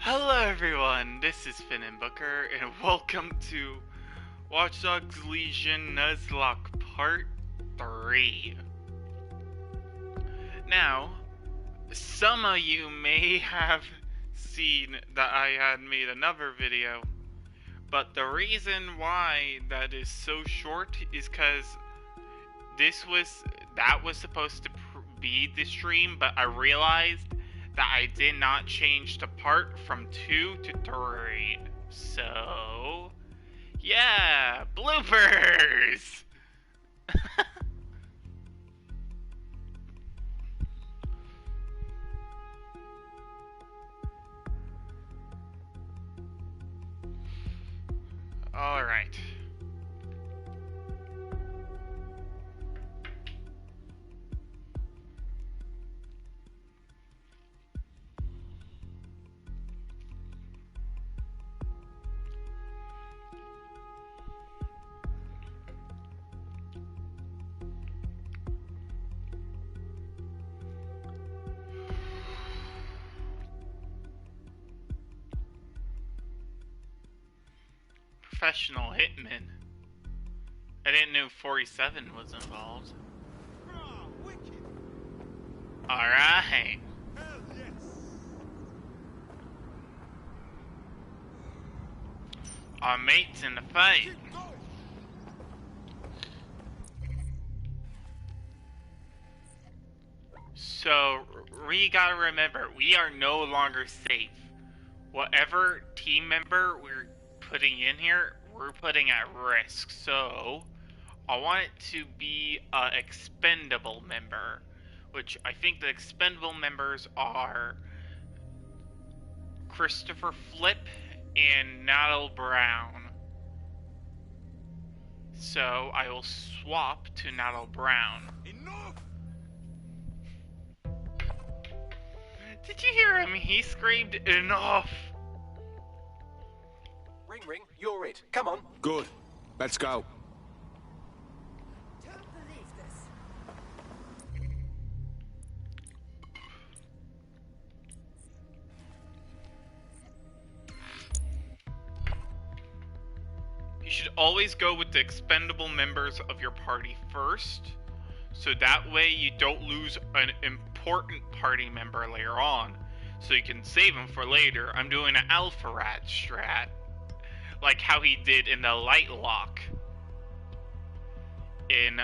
Hello everyone, this is Finn and Booker, and welcome to Watchdogs Legion Nuzlocke Part 3. Now, some of you may have seen that I had made another video, but the reason why that is so short is because that was supposed to be the stream, but I realized that I did not change the part from 2 to 3. So, yeah, bloopers! Alright. Professional hitman. I didn't know 47 was involved. Alright. Our mates in the fight. So, we gotta remember, we are no longer safe. Whatever team member we're putting in here, we're putting at risk. So, I want it to be an expendable member, which I think the expendable members are Christopher Flip and Natal Brown. So, I will swap to Natal Brown. Enough! Did you hear him? He screamed, "Enough!" Ring, ring, you're it. Come on. Good. Let's go. Don't believe this. You should always go with the expendable members of your party first, so that way you don't lose an important party member later on, so you can save them for later. I'm doing an Alpha Rat strat, like how he did in the Light Lock in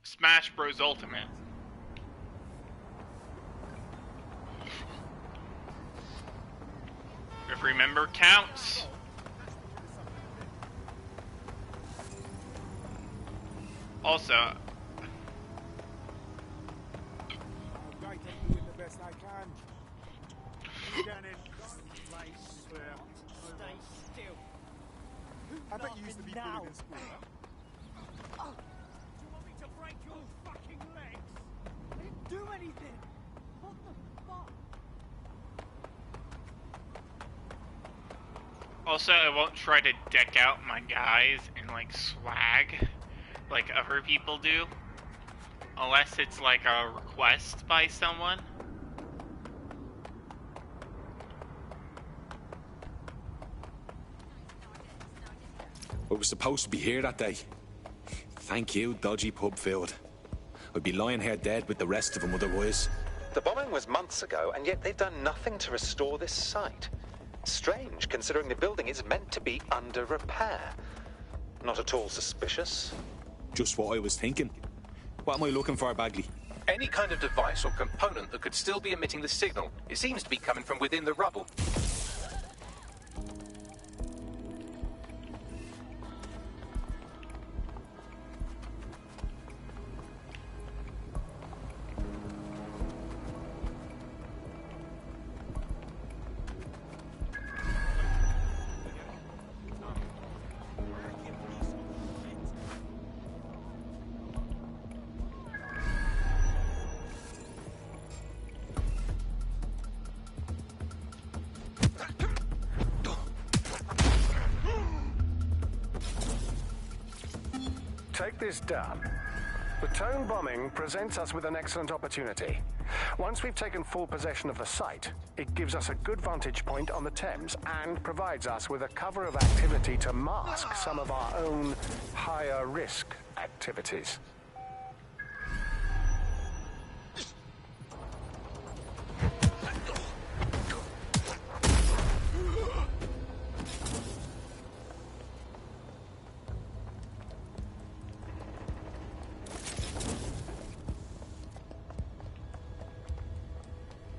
Smash Bros. Ultimate. Every member counts. Also, I'm doing the best I can. Scanning. Stay still. I bet you used to be bullied in school. Do you want me to break your fucking legs? I didn't do anything. What the fuck? Also, I won't try to deck out my guys in like swag like other people do, unless it's like a request by someone. We were supposed to be here that day. Thank you, dodgy pub filled. I'd be lying here dead with the rest of them otherwise. The bombing was months ago, and yet they've done nothing to restore this site. Strange, considering the building is meant to be under repair. Not at all suspicious. Just what I was thinking. What am I looking for, Bagley? Any kind of device or component that could still be emitting the signal. It seems to be coming from within the rubble. Take this down. The town bombing presents us with an excellent opportunity. Once we've taken full possession of the site, it gives us a good vantage point on the Thames and provides us with a cover of activity to mask some of our own higher risk activities.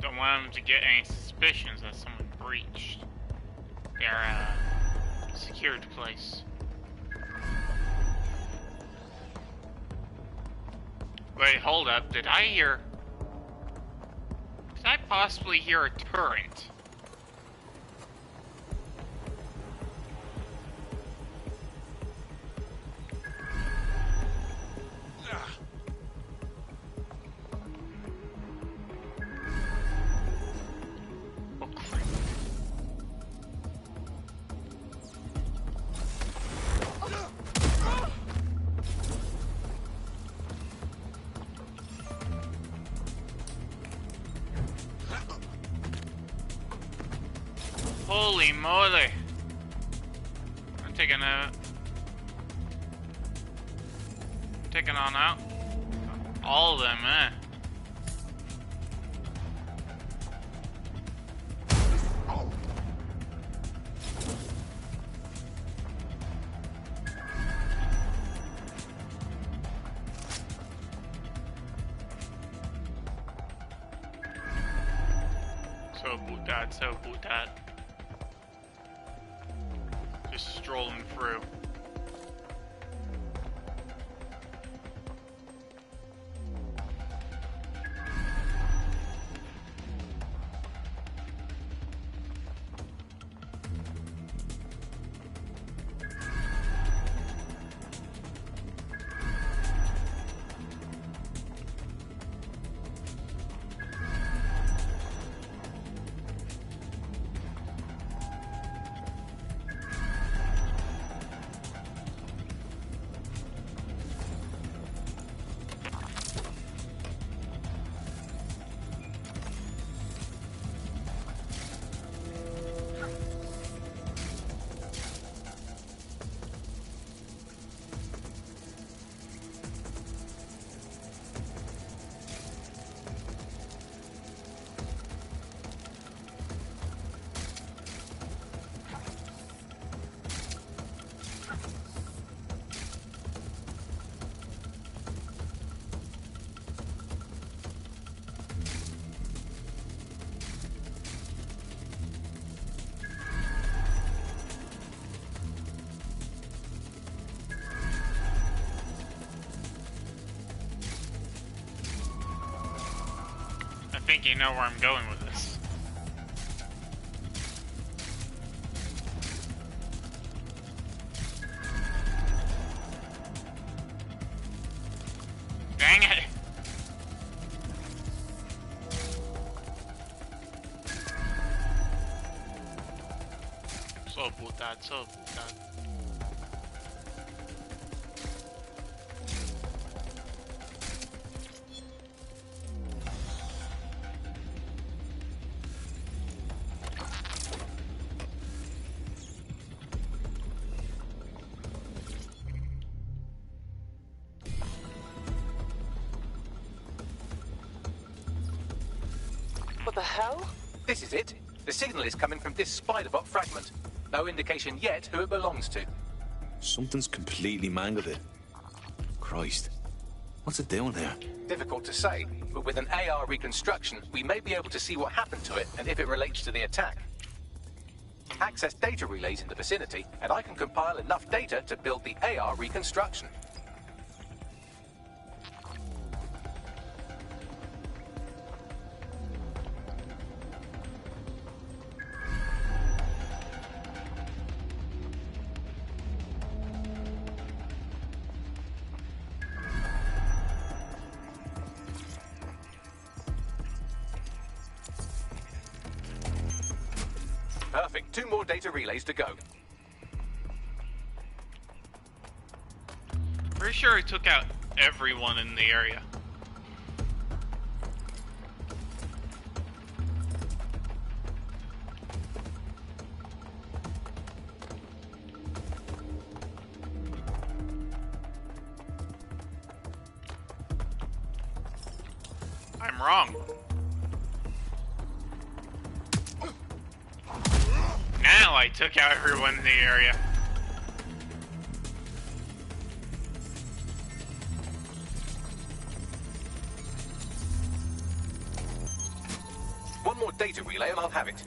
Don't want them to get any suspicions that someone breached their secured place. Wait, hold up. Did I possibly hear a turret? Holy moly! I'm taking on out all of them, eh? So boot that. Just strolling through. I think you know where I'm going with this. Dang it! So putat. What the hell? This is it. The signal is coming from this spider-bot fragment. No indication yet who it belongs to. Something's completely mangled it. Christ. What's it doing there? Difficult to say, but with an AR reconstruction, we may be able to see what happened to it and if it relates to the attack. Access data relays in the vicinity, and I can compile enough data to build the AR reconstruction. Perfect. 2 more data relays to go. Pretty sure I took out everyone in the area. I'm wrong. Now I took out everyone in the area. One more data relay and I'll have it.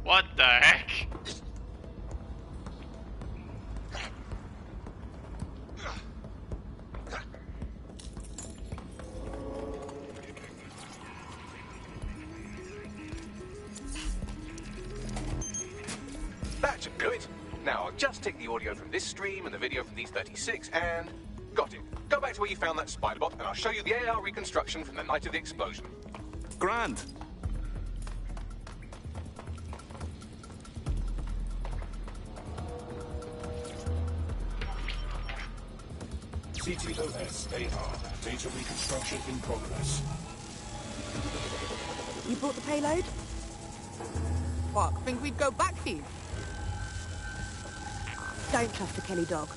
What the heck? That should do it. Now I'll just take the audio from this stream and the video from these 36 and... got it. Go back to where you found that spider bot and I'll show you the AR reconstruction from the night of the explosion. Grand. CTOS AR. Data reconstruction in progress. You brought the payload? What, think we'd go back here? Don't trust the Kelly dog.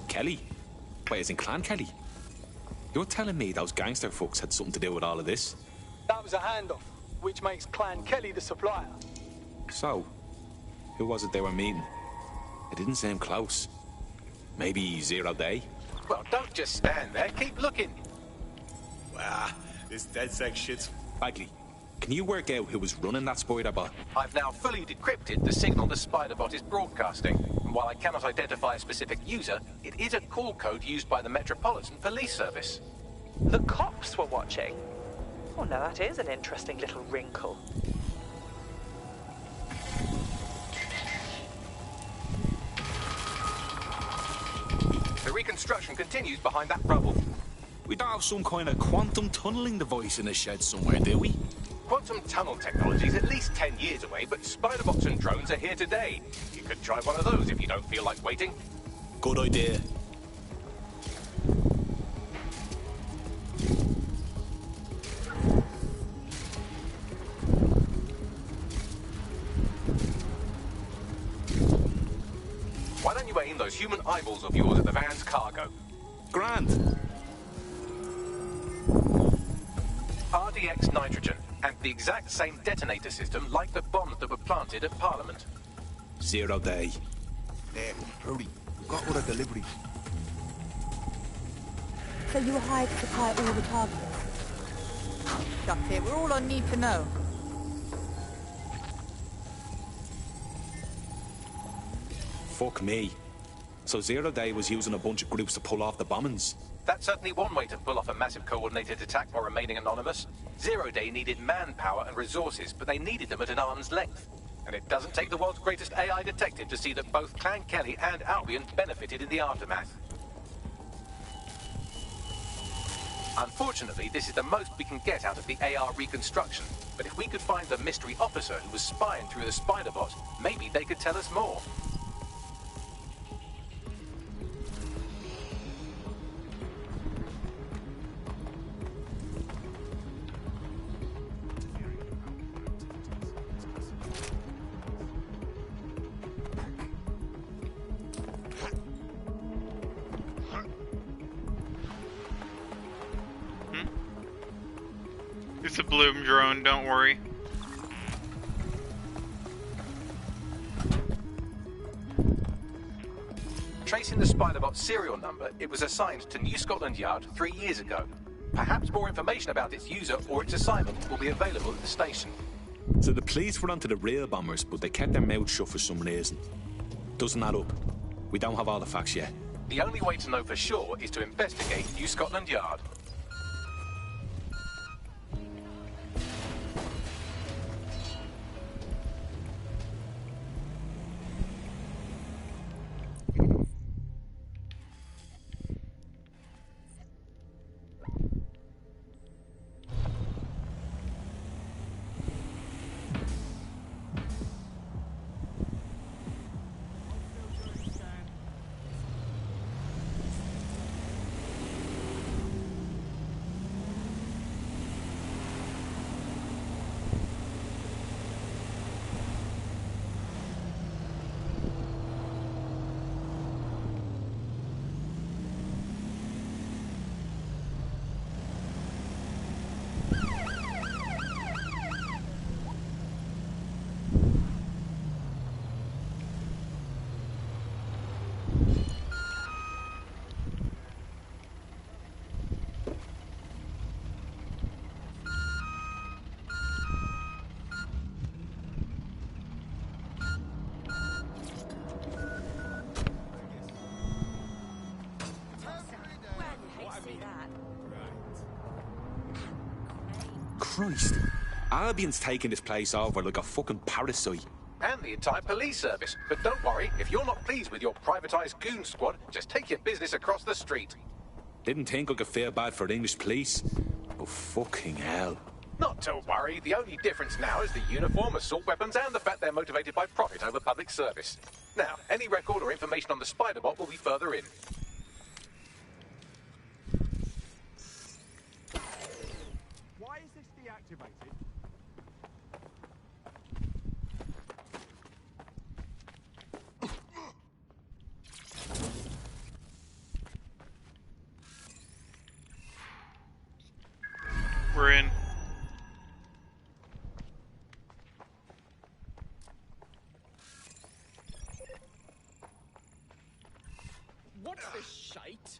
Kelly? Wait, as in Clan Kelly? You're telling me those gangster fucks had something to do with all of this? That was a handoff, which makes Clan Kelly the supplier. So, who was it they were meeting? It didn't seem close. Maybe 0 Day? Well, don't just stand there, keep looking. Ah, this DedSec shit's... Bagley, can you work out who was running that spider bot? I've now fully decrypted the signal the spider bot is broadcasting. And while I cannot identify a specific user, it is a call code used by the Metropolitan Police Service. The cops were watching. Oh, now that is an interesting little wrinkle. The reconstruction continues behind that rubble. We don't have some kind of quantum tunneling device in the shed somewhere, do we? Quantum tunnel technology is at least 10 years away, but spider bots and drones are here today. You could try one of those if you don't feel like waiting. Good idea. Why don't you aim those human eyeballs of yours at the van's cargo? Grand. RDX nitrogen, and the exact same detonator system like the bombs that were planted at Parliament. 0 Day. Hurry. We've got order delivery. So you were hired to supply all the targets? That's it, we're all I need to know. Fuck me. So 0 Day was using a bunch of groups to pull off the bombings? That's certainly one way to pull off a massive coordinated attack while remaining anonymous. 0 Day needed manpower and resources, but they needed them at an arm's length. And it doesn't take the world's greatest AI detective to see that both Clan Kelly and Albion benefited in the aftermath. Unfortunately, this is the most we can get out of the AR reconstruction. But if we could find the mystery officer who was spying through the spider bot, maybe they could tell us more. It's a Bloom drone, don't worry. Tracing the Spiderbot's serial number, it was assigned to New Scotland Yard 3 years ago. Perhaps more information about its user or its assignment will be available at the station. So the police were onto the real bombers, but they kept their mouths shut for some reason. Doesn't add up. We don't have all the facts yet. The only way to know for sure is to investigate New Scotland Yard. Christ. Albion's taking this place over like a fucking parasite. And the entire police service. But don't worry, if you're not pleased with your privatised goon squad, just take your business across the street. Didn't think I could feel bad for the English police. But fucking hell. Not to worry, the only difference now is the uniform, assault weapons, and the fact they're motivated by profit over public service. Now, any record or information on the spider bot will be further in. Why is this deactivated? We're in. What's this shite?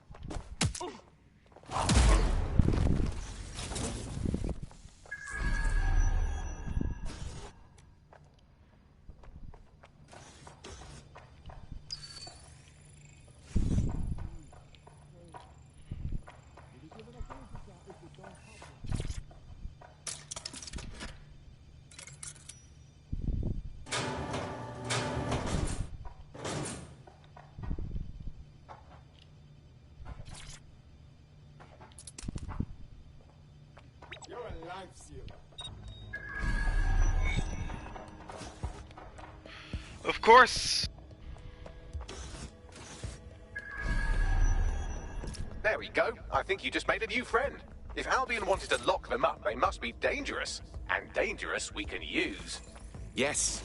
Of course. There we go. I think you just made a new friend. If Albion wanted to lock them up, they must be dangerous. And dangerous we can use. Yes.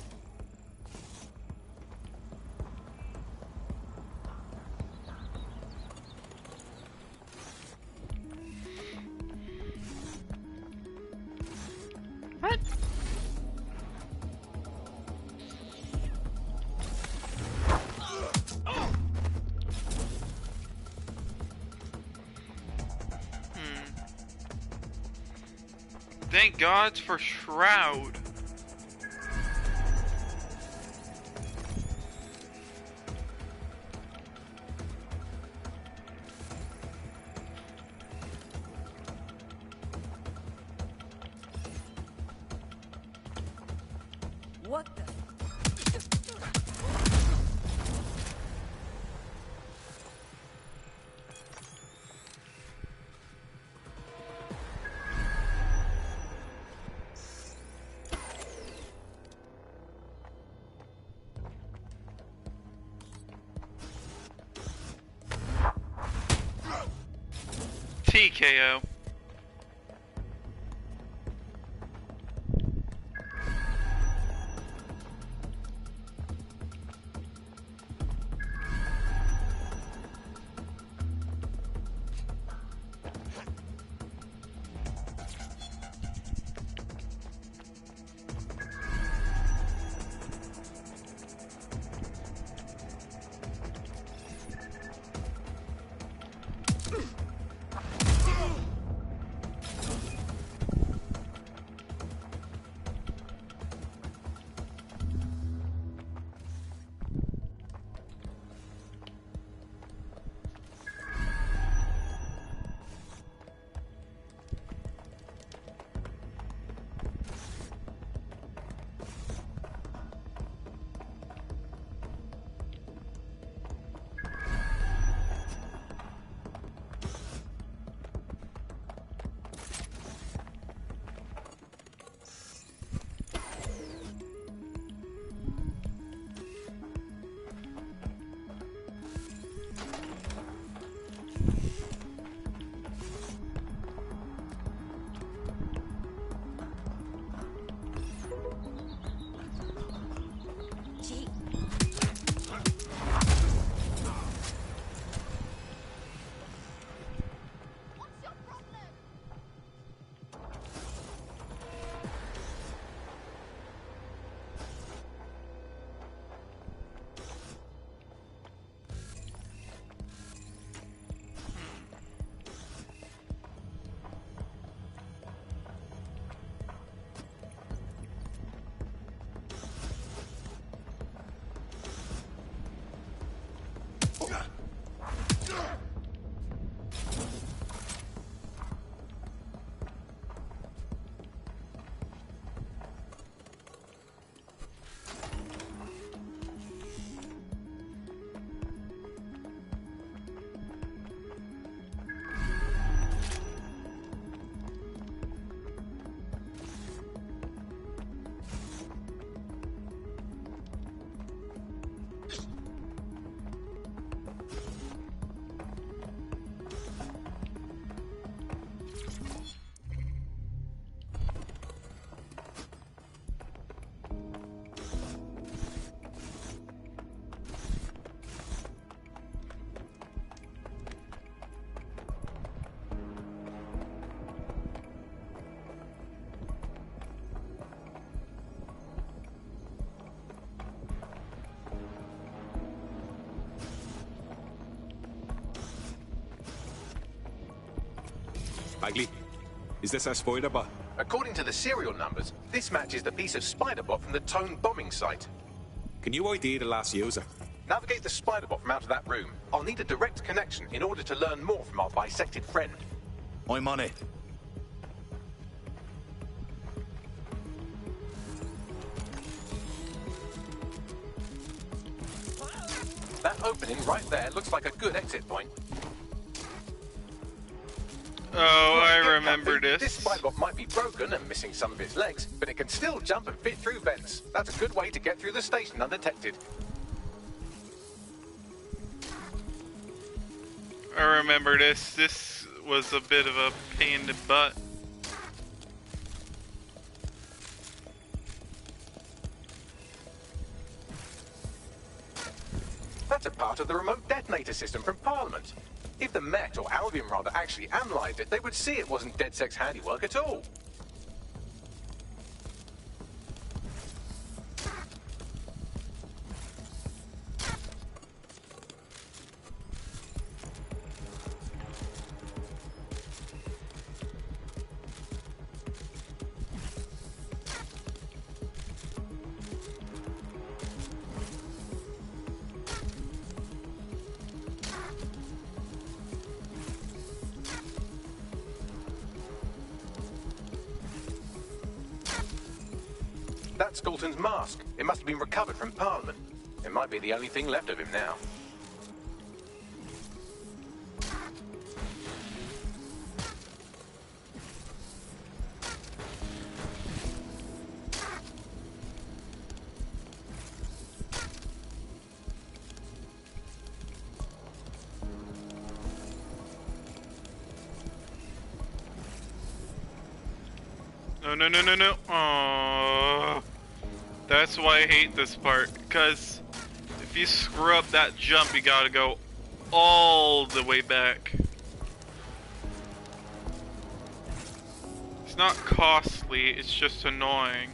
What? Thank God for Shroud. What the? TKO. Bagley, is this our spider bot? According to the serial numbers, this matches the piece of spider bot from the Tone bombing site. Can you ID the last user? Navigate the spider bot from out of that room. I'll need a direct connection in order to learn more from our bisected friend. I'm on it. That opening right there looks like a good exit point. Oh, I Right, remember Captain. this. This spider bot might be broken and missing some of its legs, but it can still jump and fit through vents. That's a good way to get through the station undetected. I remember this. This was a bit of a pain in the butt. That's a part of the remote detonator system from Parliament. If the Met, or Albion rather, actually analysed it, they would see it wasn't DedSec's handiwork at all. That's Dalton's mask. It must have been recovered from Parliament. It might be the only thing left of him now. No. Aww. That's why I hate this part, because if you screw up that jump, you gotta go all the way back. It's not costly, it's just annoying.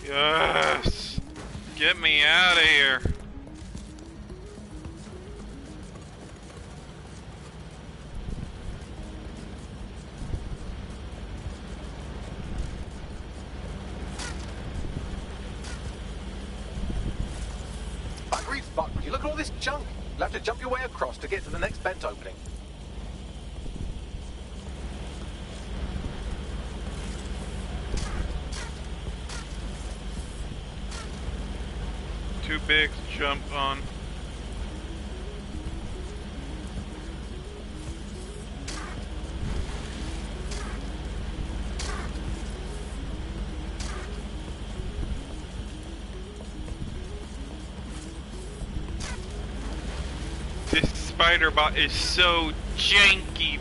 Yes! Get me out of here! I agree, Buck. You look at all this junk. You'll have to jump your way across to get to the next vent opening. Too big to jump on. This spider bot is so janky.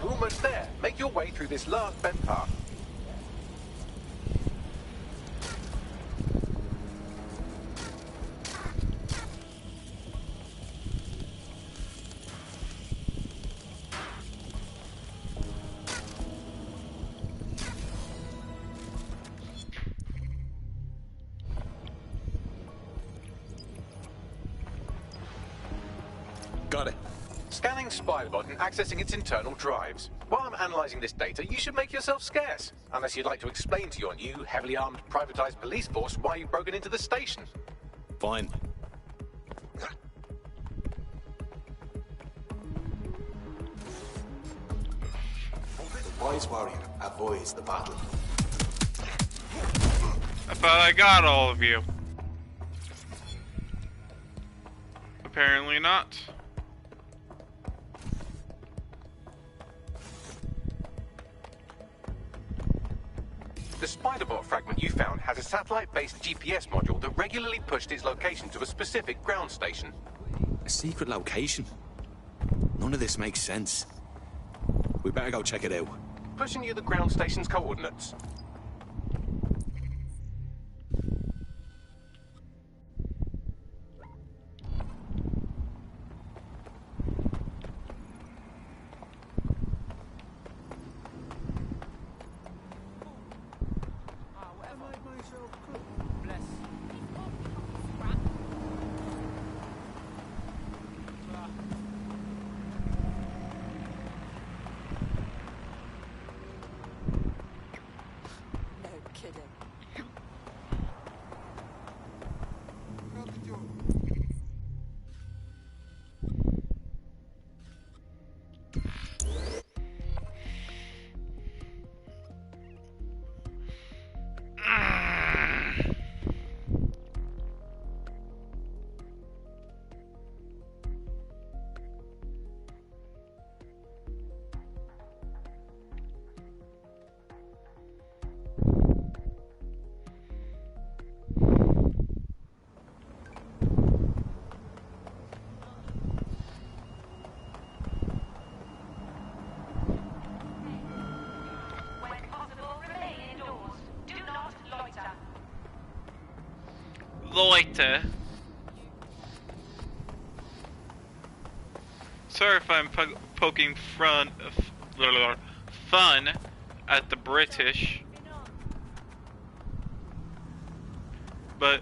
You're almost there. Make your way through this last vent path. got it. Scanning Spiderbot and accessing its internal drives. While I'm analysing this data, you should make yourself scarce. Unless you'd like to explain to your new, heavily armed, privatised police force why you've broken into the station. Fine. The wise warrior avoids the battle. I thought I got all of you. Apparently not. The Spiderbot fragment you found has a satellite-based GPS module that regularly pushed its location to a specific ground station. A secret location? None of this makes sense. We better go check it out. Pushing you the ground station's coordinates. Loiter. Sorry if I'm poking fun at the British, but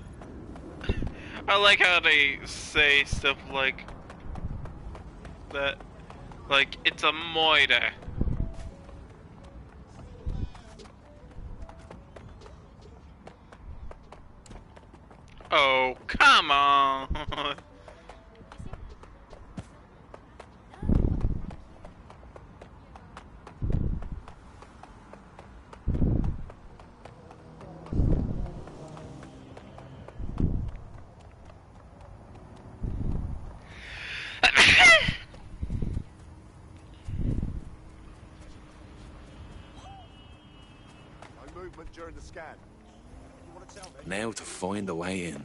I like how they say stuff like that, like it's a moiter. Oh, come on. No movement during the scan. You want to tell me? Now to find a way in.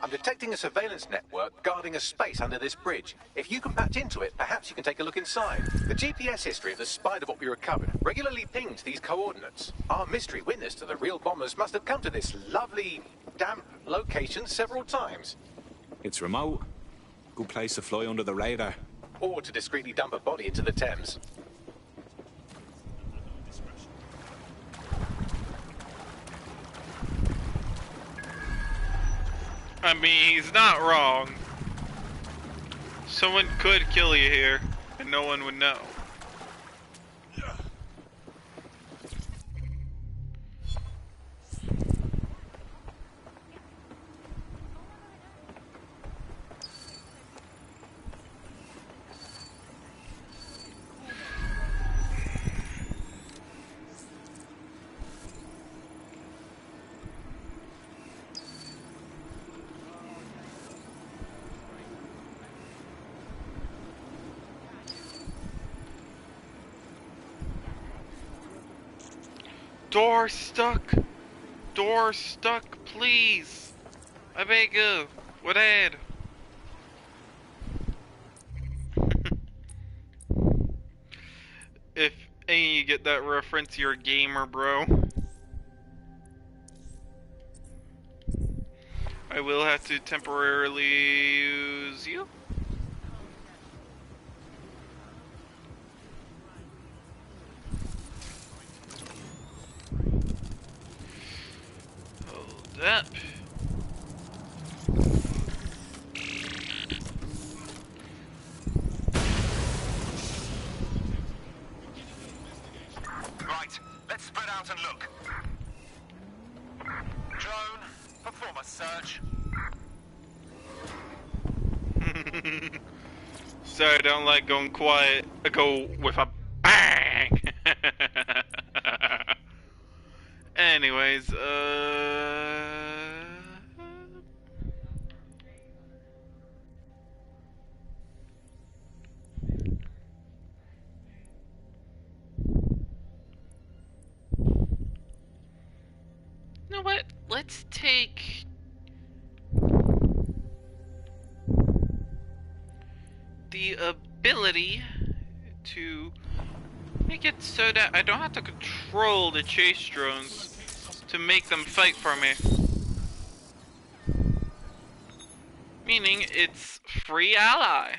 I'm detecting a surveillance network guarding a space under this bridge. If you can patch into it, perhaps you can take a look inside. The GPS history of the Spiderbot we recovered regularly pings these coordinates. Our mystery witness to the real bombers must have come to this lovely, damp location several times. It's remote. Good place to fly under the radar. Or to discreetly dump a body into the Thames. I mean, he's not wrong. Someone could kill you here, and no one would know. Door stuck! Door stuck, please! I beg you! What ad? If any of you get that reference, you're a gamer, bro. I will have to temporarily use you. That. of a search. Sorry, I don't like going quiet. I go with a bang. Anyways, you know what? Let's take the ability to make it so that I don't have to control the chase drones to make them fight for me. Meaning it's free ally.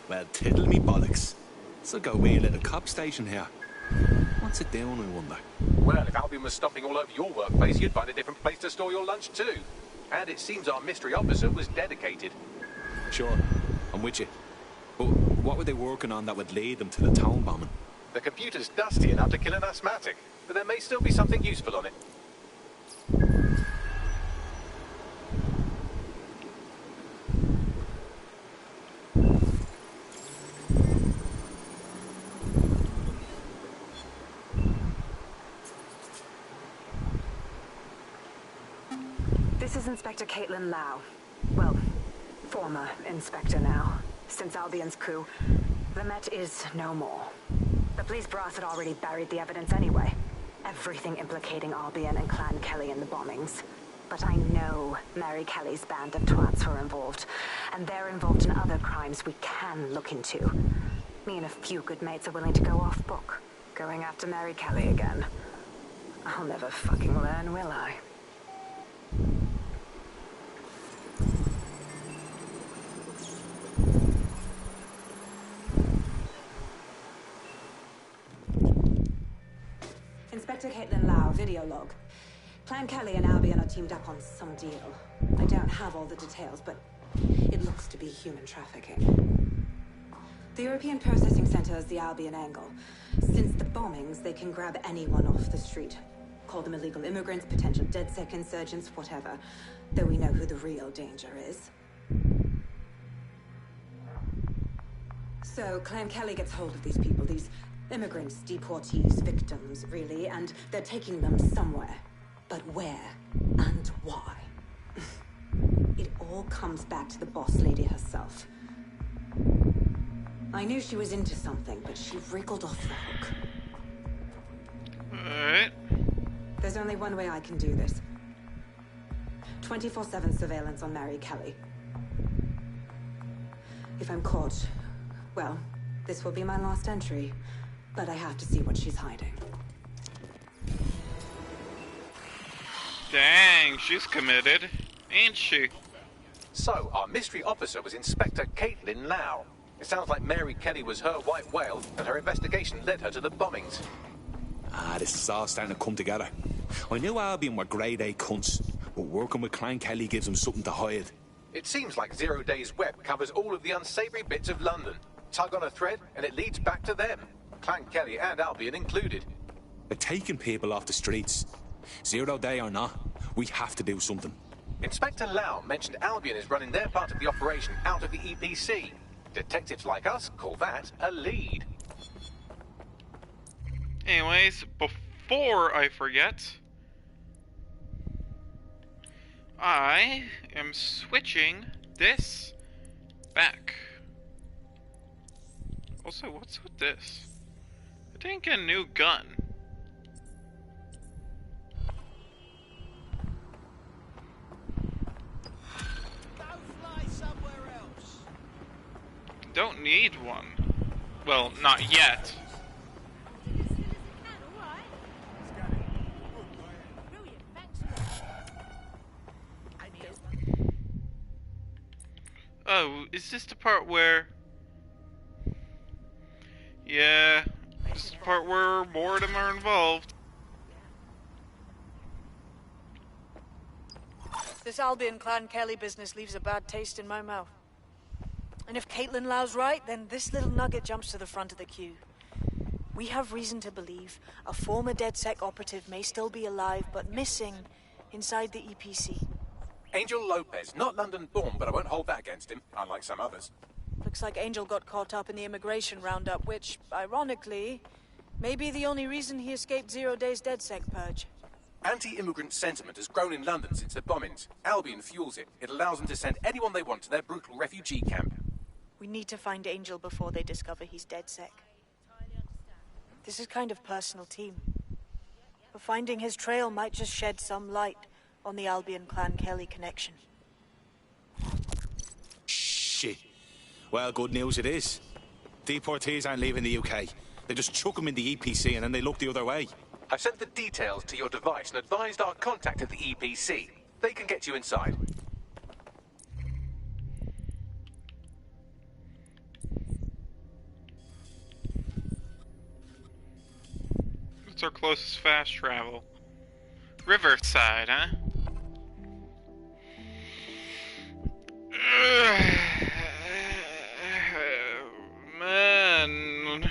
Well, tiddle me bollocks. It's like a wee little cop station here. What's it doing, I wonder? Well, if Albion was stomping all over your workplace, you'd find a different place to store your lunch too. And it seems our mystery officer was dedicated. Sure, I'm with you. But what were they working on that would lead them to the town bombing? The computer's dusty enough to kill an asthmatic, but there may still be something useful on it. This is Inspector Caitlin Lau. Well, former inspector now. Since Albion's coup, the Met is no more. The police brass had already buried the evidence anyway. Everything implicating Albion and Clan Kelly in the bombings. But I know Mary Kelly's band of twats were involved. And they're involved in other crimes we can look into. Me and a few good mates are willing to go off book. Going after Mary Kelly again. I'll never fucking learn, will I? Inspector Caitlin Lau, video log. Clan Kelly and Albion are teamed up on some deal. I don't have all the details, but it looks to be human trafficking. The European Processing Center is the Albion angle. Since the bombings, they can grab anyone off the street. Call them illegal immigrants, potential DedSec insurgents, whatever. Though we know who the real danger is. So, Clan Kelly gets hold of these people, these immigrants, deportees, victims, really, and they're taking them somewhere. But where and why? It all comes back to the boss lady herself. I knew she was into something, but she wriggled off the hook. Alright. There's only one way I can do this. 24/7 surveillance on Mary Kelly. If I'm caught, well, this will be my last entry. But I have to see what she's hiding. Dang, she's committed, ain't she? So, our mystery officer was Inspector Caitlin Lau. It sounds like Mary Kelly was her white whale, and her investigation led her to the bombings. Ah, this is all starting to come together. I knew Albion were grade A cunts, but working with Clan Kelly gives them something to hide. It seems like 0 Days Web covers all of the unsavory bits of London. Tug on a thread, and it leads back to them. Clan Kelly and Albion included. They're taking people off the streets. 0 Day or not, we have to do something. Inspector Lau mentioned Albion is running their part of the operation out of the EPC. Detectives like us call that a lead. Anyways, before I forget, I am switching this back. Also, what's with this? I didn't get a new gun. Go fly somewhere else. Don't need one. Well, not yet. Oh, is this the part where... Yeah, this is the part where more of them are involved. This Albion Clan Kelly business leaves a bad taste in my mouth. And if Caitlin Lau's right, then this little nugget jumps to the front of the queue. We have reason to believe a former DedSec operative may still be alive, but missing inside the EPC. Angel Lopez, not London-born, but I won't hold that against him, unlike some others. Looks like Angel got caught up in the immigration roundup, which, ironically, may be the only reason he escaped 0 Days DedSec purge. Anti-immigrant sentiment has grown in London since the bombings. Albion fuels it. It allows them to send anyone they want to their brutal refugee camp. We need to find Angel before they discover he's DedSec. This is kind of personal team. But finding his trail might just shed some light on the Albion Clan Kelly connection. Shit. Well, good news it is. Deportees aren't leaving the UK. They just chuck them in the EPC and then they look the other way. I've sent the details to your device and advised our contact at the EPC. They can get you inside. It's our closest fast travel. Riverside, huh? Man.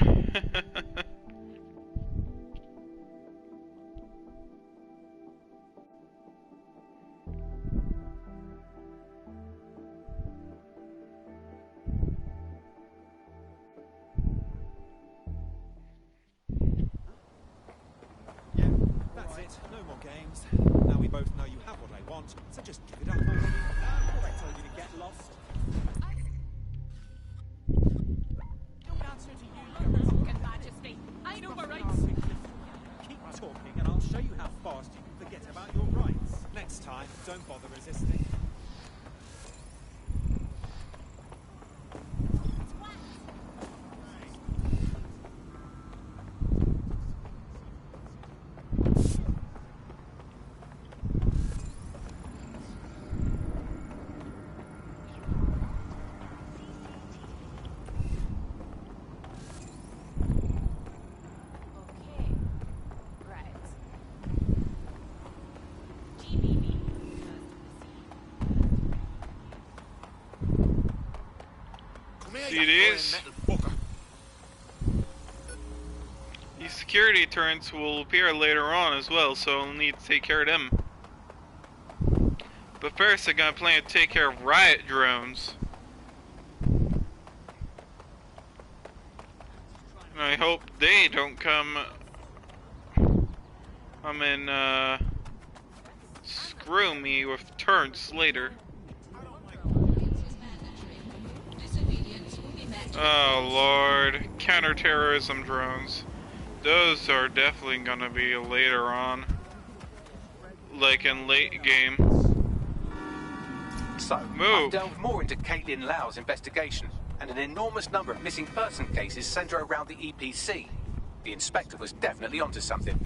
That's it. No more games. Now we both know you have what I want, so just give it up already. I told you to get lost. Don't answer to you, Your Fucking Majesty. I know my rights. Keep talking and I'll show you how fast you can forget about your rights. Next time, don't bother resisting. It is. These security turrets will appear later on as well, so I'll need to take care of them. But first, I'm gonna plan to take care of riot drones. And I hope they don't come screw me with turrets later. Oh lord, counterterrorism drones. Those are definitely gonna be later on. Like in late game. So, I've delved more into Caitlin Lau's investigation, and an enormous number of missing person cases center around the EPC. The inspector was definitely onto something.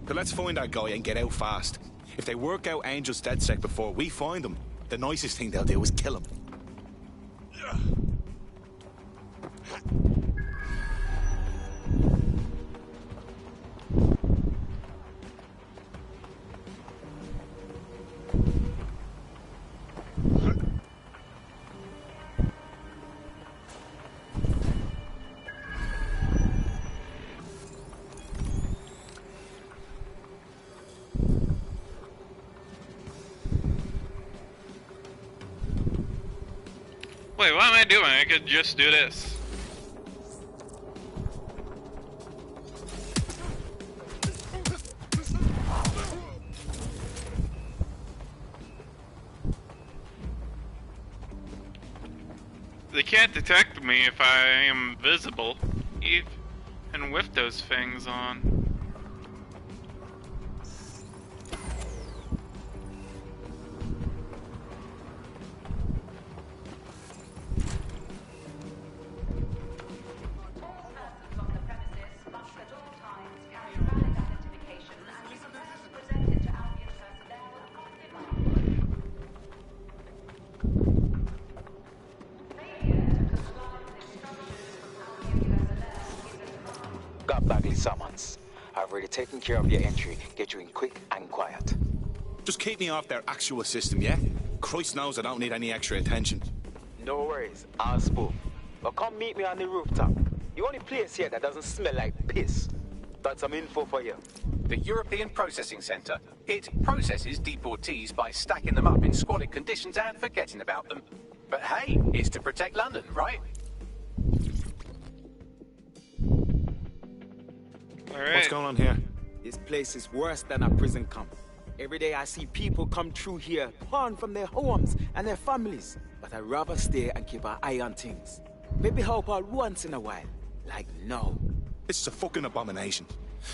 But let's find that guy and get out fast. If they work out Angel's DedSec before we find him, the nicest thing they'll do is kill him. Wait, what am I doing? I could just do this. They can't detect me if I am visible, even with those things on. Got Bagley summons. I've already taken care of your entry. Get you in quick and quiet. Just keep me off their actual system, yeah? Christ knows I don't need any extra attention. No worries. I'll spook. But come meet me on the rooftop. The only place here that doesn't smell like piss. Got some info for you. The European Processing Centre. It processes deportees by stacking them up in squalid conditions and forgetting about them. But hey, it's to protect London, right? What's going on here? This place is worse than a prison camp. Every day I see people come through here, torn from their homes and their families. But I'd rather stay and keep an eye on things. Maybe help out once in a while. Like now. This is a fucking abomination.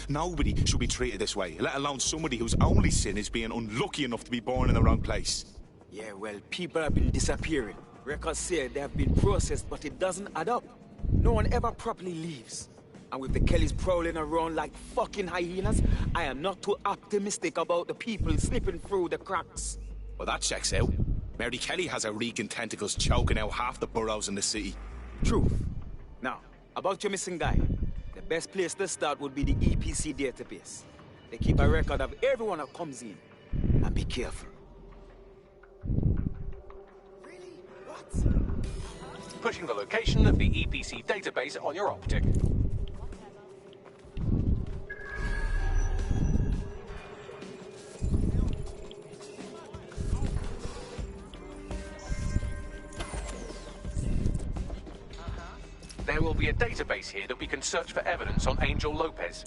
Nobody should be treated this way, let alone somebody whose only sin is being unlucky enough to be born in the wrong place. Yeah, well, people have been disappearing. Records say they have been processed, but it doesn't add up. No one ever properly leaves. And with the Kellys prowling around like fucking hyenas, I am not too optimistic about the people slipping through the cracks. Well, that checks out. Mary Kelly has her reeking tentacles choking out half the boroughs in the city. Truth. Now, about your missing guy. The best place to start would be the EPC database. They keep a record of everyone that comes in. And be careful. Really? What? Pushing the location of the EPC database on your optic. There will be a database here that we can search for evidence on Angel Lopez.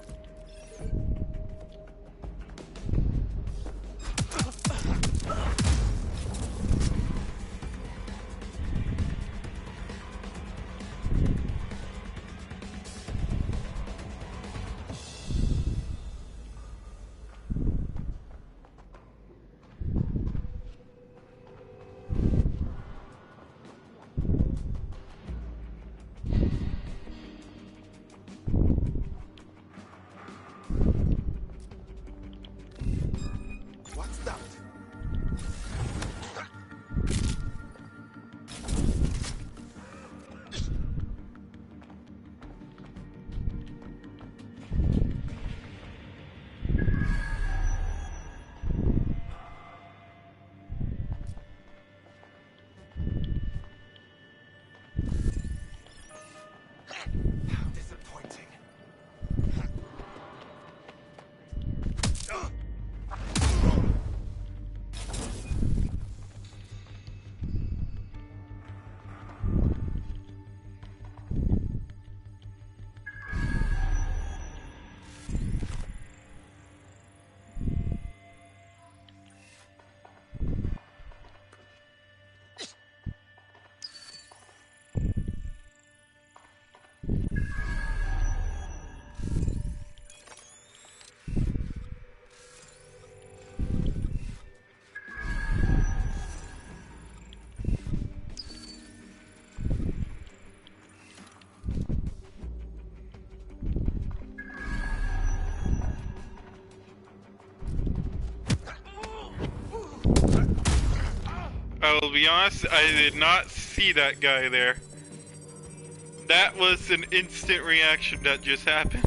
I will be honest, I did not see that guy there. That was an instant reaction that just happened.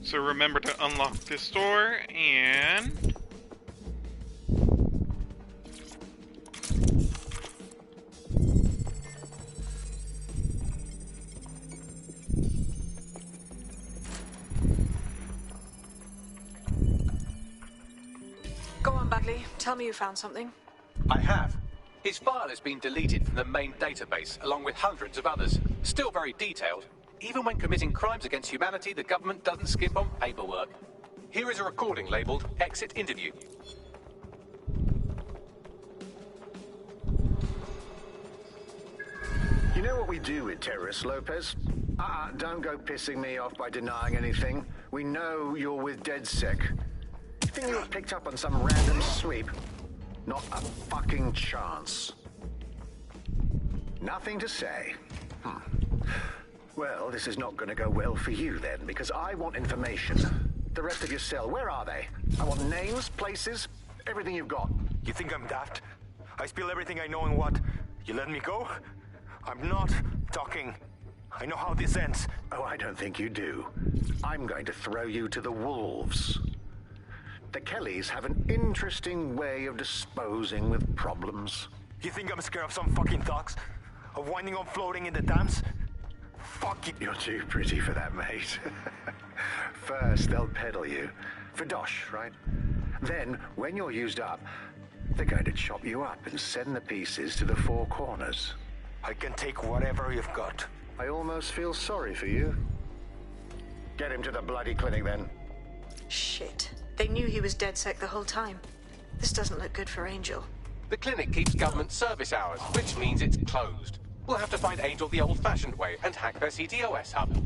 So remember to unlock this door and... Go on, Bagley. Tell me you found something. I have. His file has been deleted from the main database, along with hundreds of others. Still very detailed. Even when committing crimes against humanity, the government doesn't skimp on paperwork. Here is a recording labeled Exit Interview. You know what we do with terrorists, Lopez? Don't go pissing me off by denying anything. We know you're with DedSec. You think you were picked up on some random sweep? Not a fucking chance. Nothing to say. Well, this is not going to go well for you then, because I want information. The rest of your cell, where are they? I want names, places, everything you've got. You think I'm daft? I spill everything I know and what? You let me go? I'm not talking. I know how this ends. Oh, I don't think you do. I'm going to throw you to the wolves. The Kellys have an interesting way of disposing with problems. You think I'm scared of some fucking thugs? Of winding up floating in the dams? Fuck you. You're too pretty for that, mate. First, they'll peddle you. For dosh, right? Then, when you're used up, they're going to chop you up and send the pieces to the four corners. I can take whatever you've got. I almost feel sorry for you. Get him to the bloody clinic, then. Shit. They knew he was DedSec the whole time. This doesn't look good for Angel. The clinic keeps government service hours, which means it's closed. We'll have to find Angel the old-fashioned way and hack their CTOS hub.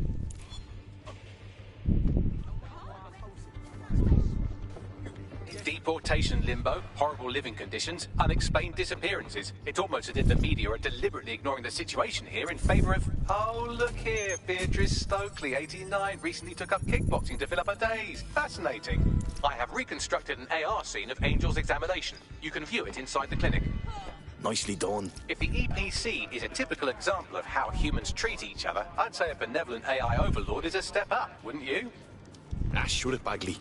Deportation limbo, horrible living conditions, unexplained disappearances. It's almost as if the media are deliberately ignoring the situation here in favor of... Oh, look here, Beatrice Stokely, 89, recently took up kickboxing to fill up her days. Fascinating. I have reconstructed an AR scene of Angel's examination. You can view it inside the clinic. Nicely done. If the EPC is a typical example of how humans treat each other, I'd say a benevolent AI overlord is a step up, wouldn't you? Ah, shoot it, Bagley.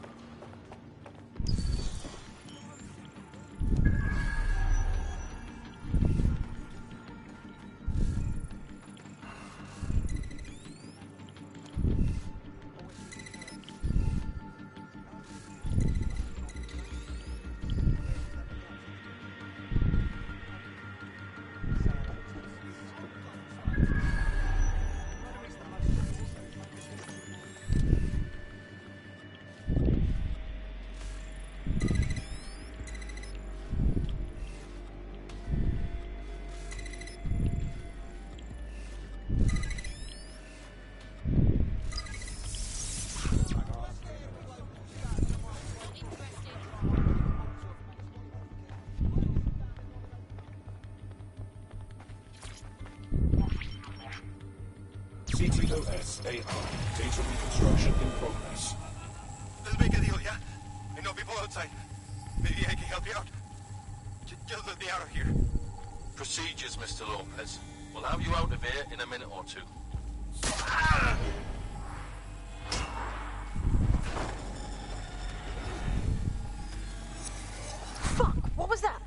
CTOS AR. Data reconstruction in progress. Let's make a deal, yeah? I know people outside. Maybe I can help you out. Just let me out of here. Procedures, Mr. Lopez. We'll have you out of here in a minute or two. Fuck, what was that?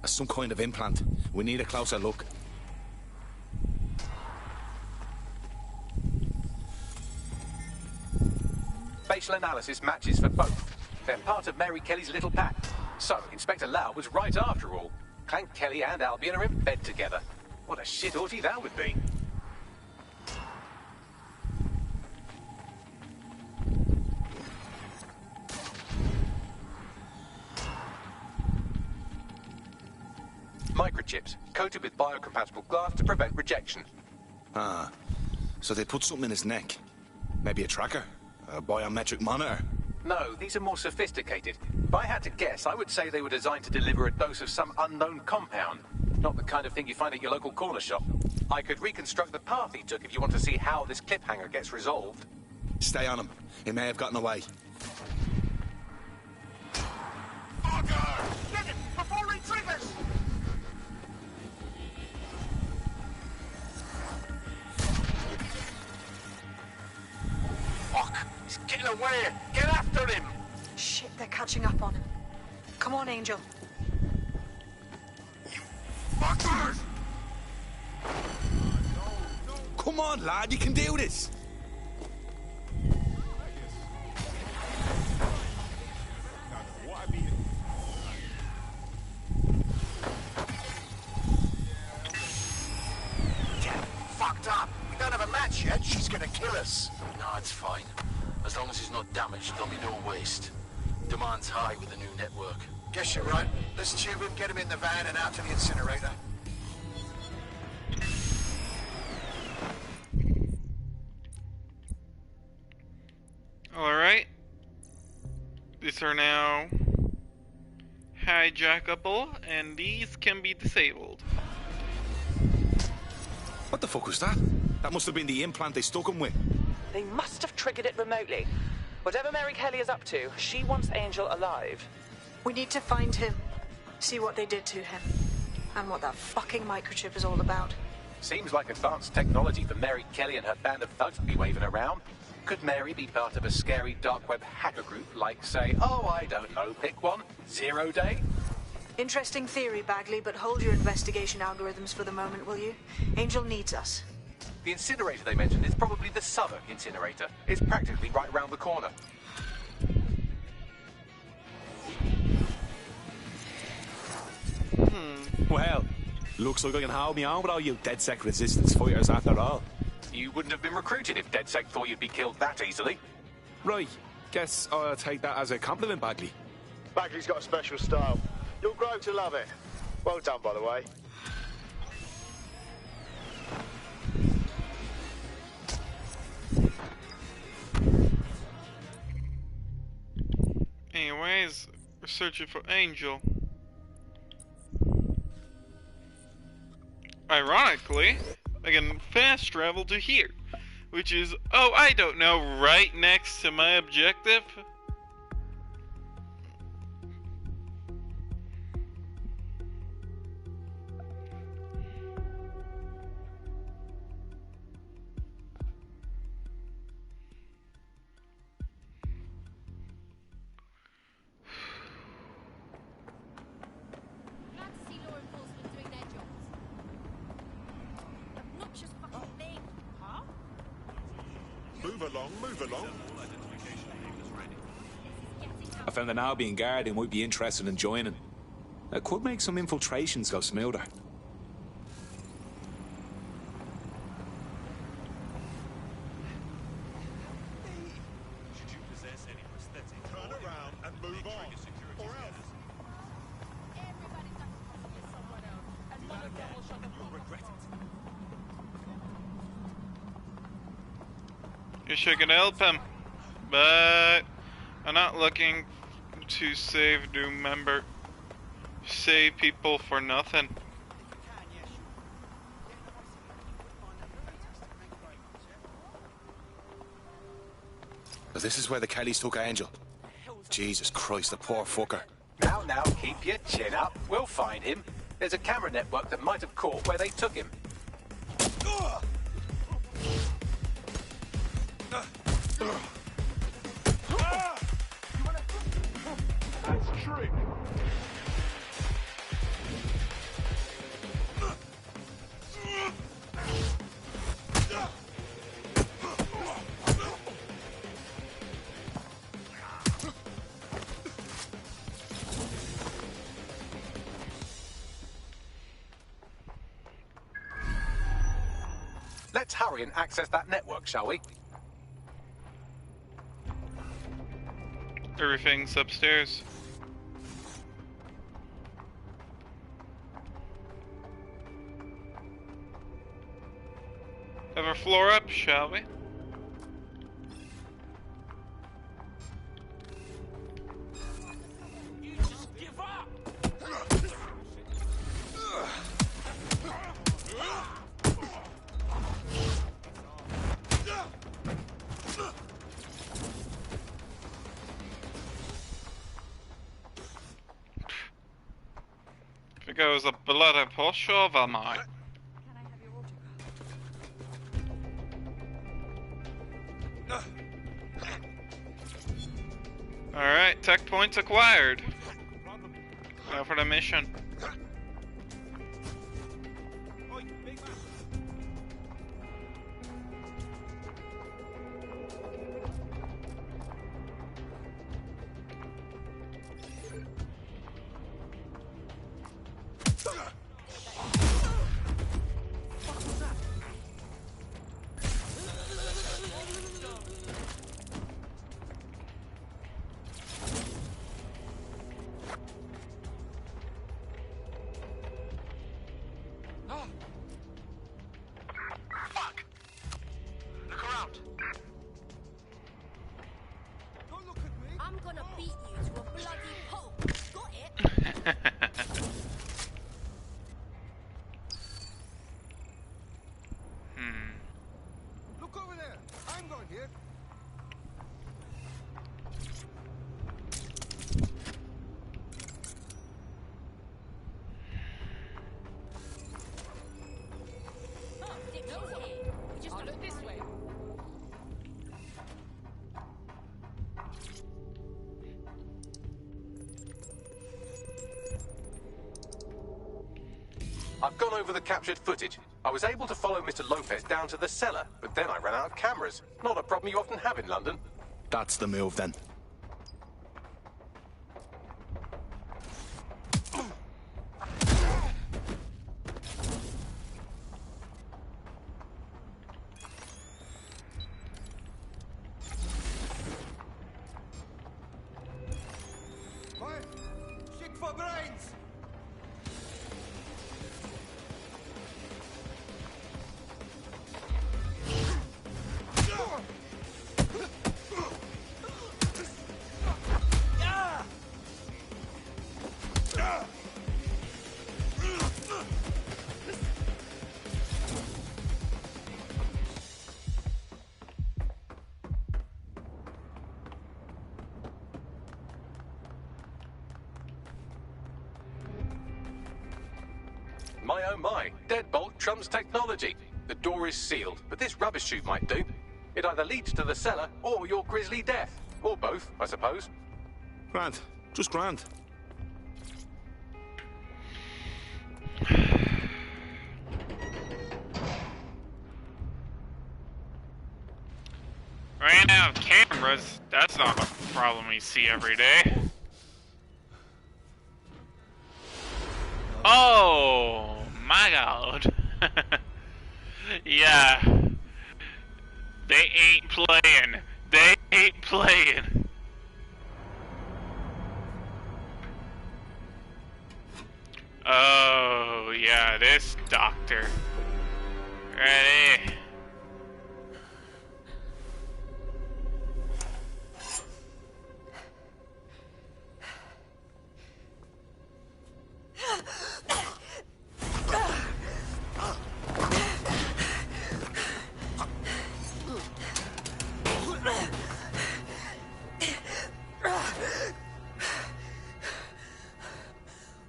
That's some kind of implant. We need a closer look. Facial analysis matches for both. They're part of Mary Kelly's little pack. So, Inspector Lau was right after all. Clank Kelly and Albion are in bed together. What a shit orgy that would be. Microchips, coated with biocompatible glass to prevent rejection. Ah, so they put something in his neck. Maybe a tracker? A biometric monitor? No, these are more sophisticated. If I had to guess, I would say they were designed to deliver a dose of some unknown compound. Not the kind of thing you find at your local corner shop. I could reconstruct the path he took if you want to see how this cliffhanger gets resolved. Stay on him. He may have gotten away. Fucker! Get it before he triggers! Fuck! He's getting away! Get after him! Shit, they're catching up on him. Come on, Angel. Fuckers! Come on, lad, you can do this! Fucked up! We don't have a match yet, she's gonna kill us! No, it's fine. As long as he's not damaged, there'll be no waste. Demand's high with the new network. Guess you're right. Let's tube him, get him in the van and out to the incinerator. Alright. These are now hijackable, and these can be disabled. What the fuck was that? That must have been the implant they stuck him with. They must have triggered it remotely. Whatever Mary Kelly is up to, she wants Angel alive. We need to find him. See what they did to him. And what that fucking microchip is all about. Seems like advanced technology for Mary Kelly and her band of thugs to be waving around. Could Mary be part of a scary dark web hacker group like, say, oh, I don't know, pick one, 0 Day? Interesting theory, Bagley, but hold your investigation algorithms for the moment, will you? Angel needs us. The incinerator they mentioned is probably the Southwark incinerator. It's practically right round the corner. Well, looks like I can hold me on with all you DedSec resistance fighters after all. You wouldn't have been recruited if DedSec thought you'd be killed that easily. Right, guess I'll take that as a compliment, Bagley. Bagley's got a special style. You'll grow to love it. Well done, by the way. Anyways, we're searching for Angel. Ironically, I can fast travel to here, which is, oh, I don't know, right next to my objective. Move along. I found an Albion guard who might be interested in joining. That could make some infiltrations go smoother. Should you possess any prosthetic, turn around and move on, or else. You'll regret it. Wish I could help him, but I'm not looking to save new member. Save people for nothing. So this is where the Kellys took Angel. Jesus Christ, the poor fucker. Now, keep your chin up. We'll find him. There's a camera network that might have caught where they took him. That's trick. Let's hurry and access that network, shall we? Everything's upstairs. Have a floor up, shall we? You just give up! I think I was a bloody pushover, mate. Alright, tech points acquired. Now for the mission. Fuck! Look around. Don't look at me. I'm gonna beat you to a bloody pulp. Got it? Look over there. I'm going here. I've gone over the captured footage. I was able to follow Mr. Lopez down to the cellar, but then I ran out of cameras. Not a problem you often have in London. That's the move, then. Shit for brains! My oh my, deadbolt trumps technology. The door is sealed, but this rubbish chute might do. It either leads to the cellar or your grisly death. Or both, I suppose. Grand. Just grand. Ran out of cameras. That's not a problem we see every day. Oh my god. Yeah. They ain't playing. They ain't playing. Oh yeah, this doctor. Ready?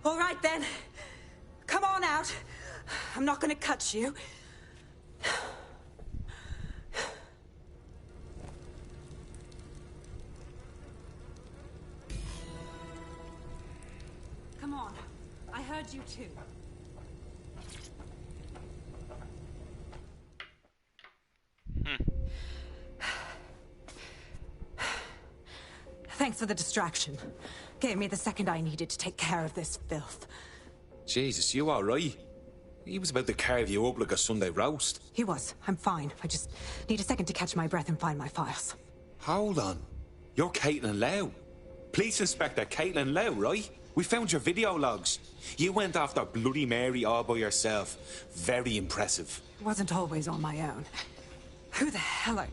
All right then. Come on out. I'm not gonna cut you. Come on. I heard you too. Thanks for the distraction. Gave me the second I needed to take care of this filth. Jesus, you alright? He was about to carve you up like a Sunday roast. He was. I'm fine. I just need a second to catch my breath and find my files. Hold on. You're Caitlin Lau. Police Inspector Caitlin Lau, right? We found your video logs. You went after Bloody Mary all by yourself. Very impressive. Wasn't always on my own. Who the hell are...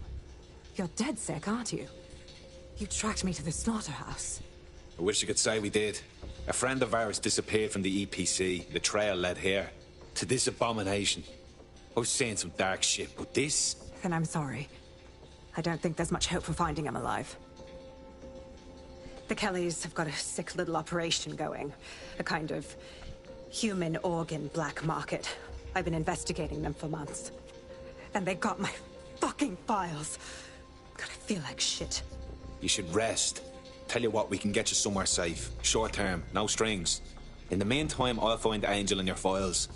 You're dead sick, aren't you? You tracked me to the slaughterhouse. I wish I could say we did. A friend of ours disappeared from the EPC. The trail led here. To this abomination. I was saying some dark shit, but this... Then I'm sorry. I don't think there's much hope for finding him alive. The Kellys have got a sick little operation going. A kind of human organ black market. I've been investigating them for months. And they got my fucking files. God, I feel like shit. You should rest. Tell you what, we can get you somewhere safe. Short term, no strings. In the meantime, I'll find Angel in your files.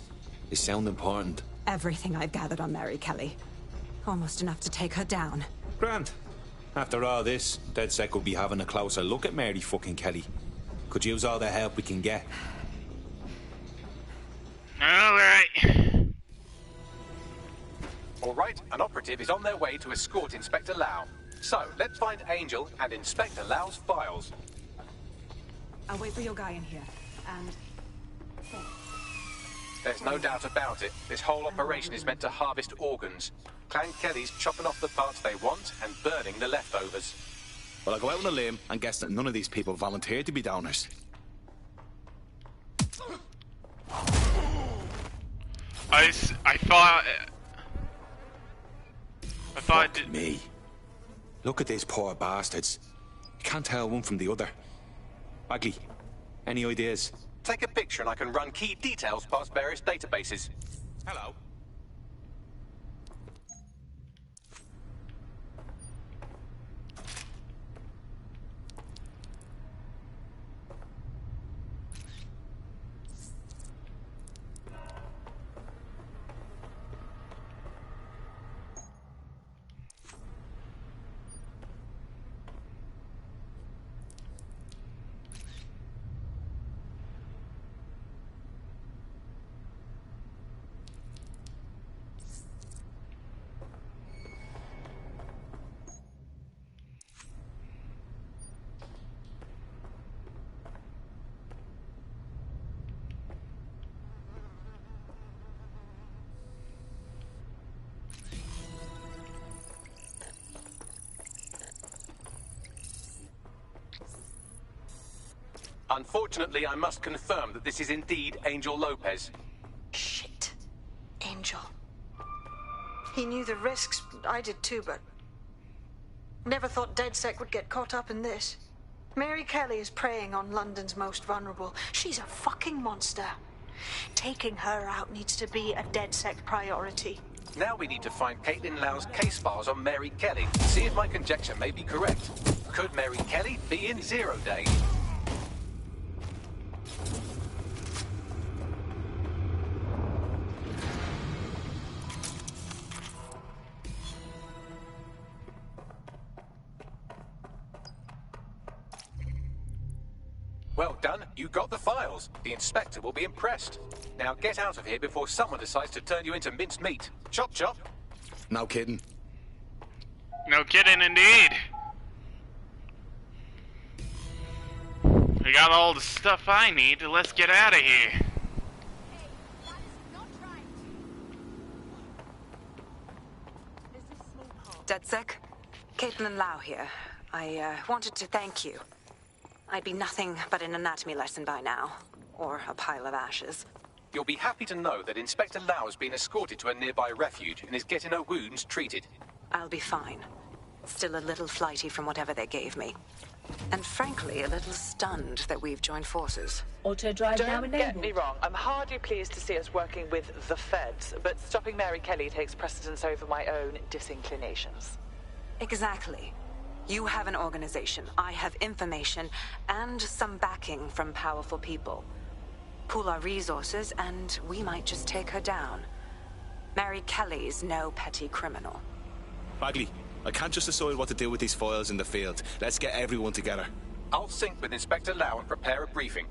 They sound important. Everything I've gathered on Mary Kelly. Almost enough to take her down. Grand. After all this, DedSec will be having a closer look at Mary fucking Kelly. Could use all the help we can get. Alright. Alright, an operative is on their way to escort Inspector Lau. So, let's find Angel and Inspector Lau's files. I'll wait for your guy in here. And... There's no doubt about it. This whole operation is meant to harvest organs. Clan Kelly's chopping off the parts they want and burning the leftovers. Well, I'll go out on a limb and guess that none of these people volunteered to be donors. I thought... Fuck me. Look at these poor bastards. You can't tell one from the other. Bagley, any ideas? Take a picture and I can run key details past various databases. Hello. Unfortunately, I must confirm that this is indeed Angel Lopez. Shit. Angel. He knew the risks. I did too, but... never thought DedSec would get caught up in this. Mary Kelly is preying on London's most vulnerable. She's a fucking monster. Taking her out needs to be a DedSec priority. Now we need to find Caitlin Lau's case files on Mary Kelly, see if my conjecture may be correct. Could Mary Kelly be in 0 Day? Well done, you got the files. The inspector will be impressed. Now get out of here before someone decides to turn you into minced meat. Chop chop. No kidding. No kidding, indeed. We got all the stuff I need. Let's get out of here. DedSec, Caitlin Lau here. I wanted to thank you. I'd be nothing but an anatomy lesson by now, or a pile of ashes. You'll be happy to know that Inspector Lau has been escorted to a nearby refuge and is getting her wounds treated. I'll be fine. Still a little flighty from whatever they gave me. And frankly, a little stunned that we've joined forces. Auto drive now Don't enabled. get me wrong, I'm hardly pleased to see us working with the feds, but stopping Mary Kelly takes precedence over my own disinclinations. Exactly. You have an organization, I have information, and some backing from powerful people. Pool our resources, and we might just take her down. Mary Kelly's no petty criminal. Bagley, I can't just decide what to do with these files in the field. Let's get everyone together. I'll sync with Inspector Lau and prepare a briefing.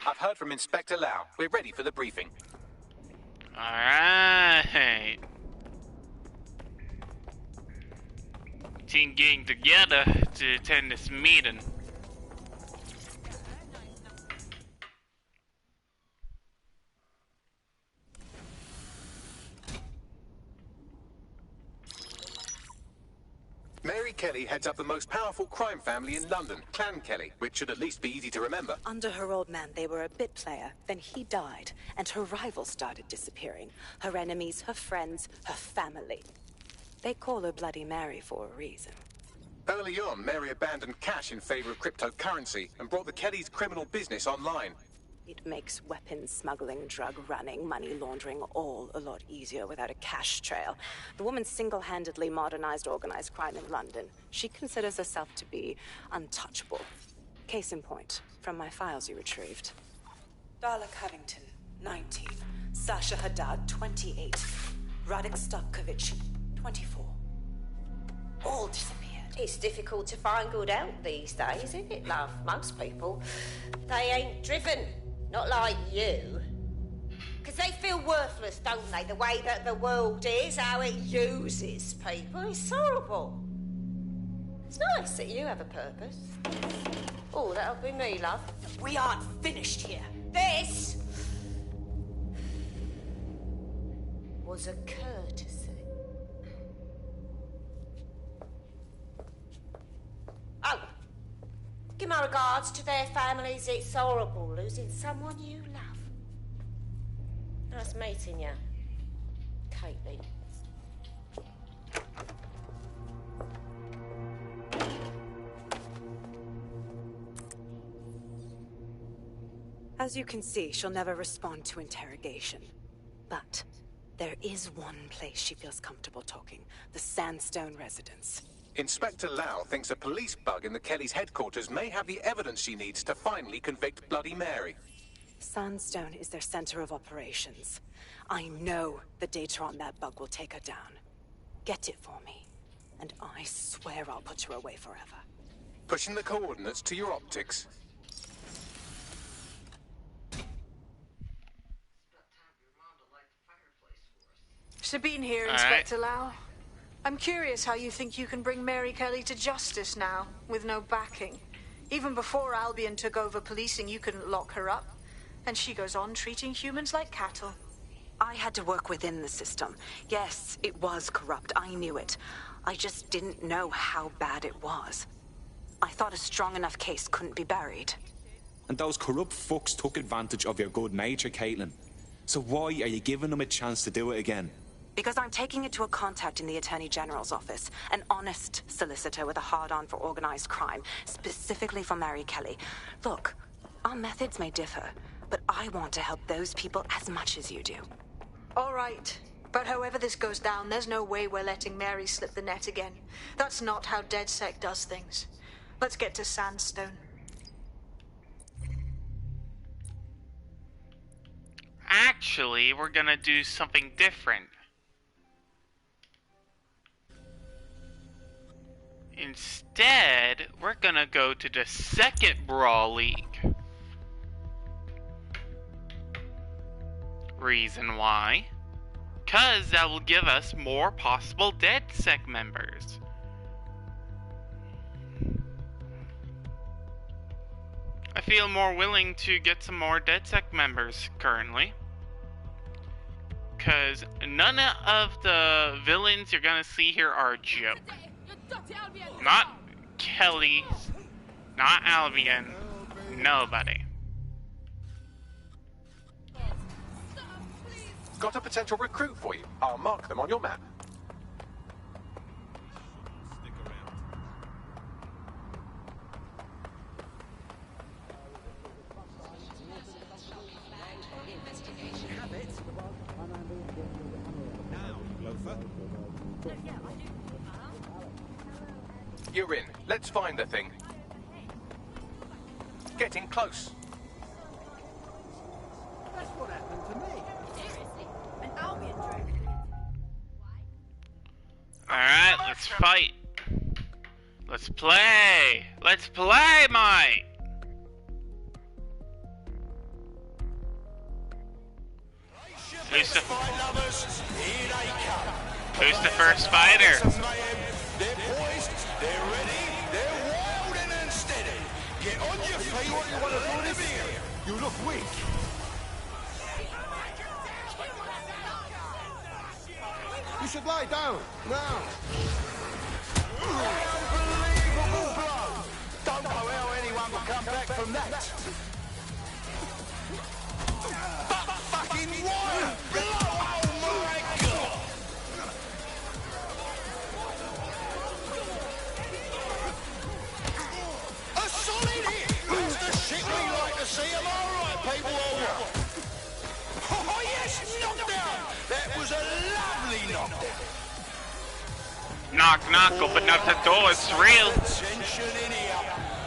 I've heard from Inspector Lau. We're ready for the briefing. Alright. Team getting together to attend this meeting. Mary Kelly heads up the most powerful crime family in London, Clan Kelly, which should at least be easy to remember. Under her old man, they were a bit player. Then he died, and her rivals started disappearing. Her enemies, her friends, her family. They call her Bloody Mary for a reason. Early on, Mary abandoned cash in favor of cryptocurrency and brought the Kellys' criminal business online. It makes weapons smuggling, drug running, money laundering all a lot easier without a cash trail. The woman single-handedly modernized organized crime in London. She considers herself to be untouchable. Case in point, from my files you retrieved. Darla Covington, 19. Sasha Haddad, 28. Radek Stavkovich, 24. All disappeared. It's difficult to find good help these days, isn't it, love? Most people, they ain't driven. Not like you. Because they feel worthless, don't they? The way that the world is, how it uses people. It's horrible. It's nice that you have a purpose. Oh, that'll be me, love. We aren't finished here. This was a courtesy. Oh. Give my regards to their families. It's horrible losing someone you love. Nice meeting you, Caitlin. As you can see, she'll never respond to interrogation. But There is one place she feels comfortable talking. The Sandstone residence. Inspector Lau thinks a police bug in the Kelly's headquarters may have the evidence she needs to finally convict Bloody Mary. Sandstone is their center of operations. I know the data on that bug will take her down. Get it for me, and I swear I'll put her away forever. Pushing the coordinates to your optics. Sabine here, Inspector Lau. I'm curious how you think you can bring Mary Kelly to justice now, with no backing. Even before Albion took over policing, you couldn't lock her up. And she goes on treating humans like cattle. I had to work within the system. Yes, it was corrupt. I knew it. I just didn't know how bad it was. I thought a strong enough case couldn't be buried. And those corrupt fucks took advantage of your good nature, Caitlin. So why are you giving them a chance to do it again? Because I'm taking it to a contact in the Attorney General's office. An honest solicitor with a hard-on for organized crime, specifically for Mary Kelly. Look, our methods may differ, but I want to help those people as much as you do. All right. But however this goes down, there's no way we're letting Mary slip the net again. That's not how DedSec does things. Let's get to Sandstone. Actually, we're gonna do something different. Instead, we're gonna go to the second Brawl League. Reason why? 'Cause that will give us more possible DedSec members. I feel more willing to get some more DedSec members currently. 'Cause none of the villains you're gonna see here are a joke. Not Kelly, not Albion, nobody. Got a potential recruit for you. I'll mark them on your map. You're in. Let's find the thing. Getting close. That's what happened to me. Seriously, an Albion trick. Alright, let's fight. Let's play. Let's play, mate. Who's the first fighter? They're poised, they're ready, they're wild and unsteady. Get on your feet. What you want to do this here? You look weak. You should lie down now. Unbelievable blow. Don't know how anyone will come back from that. But fucking wild blow. Oh my God. A solid hit! That's the shit we like to see. Am I right, people, or what? Oh, yes! Knockdown! That was a lovely knockdown. Knock, knock, open up the door, it's real. Attention in here.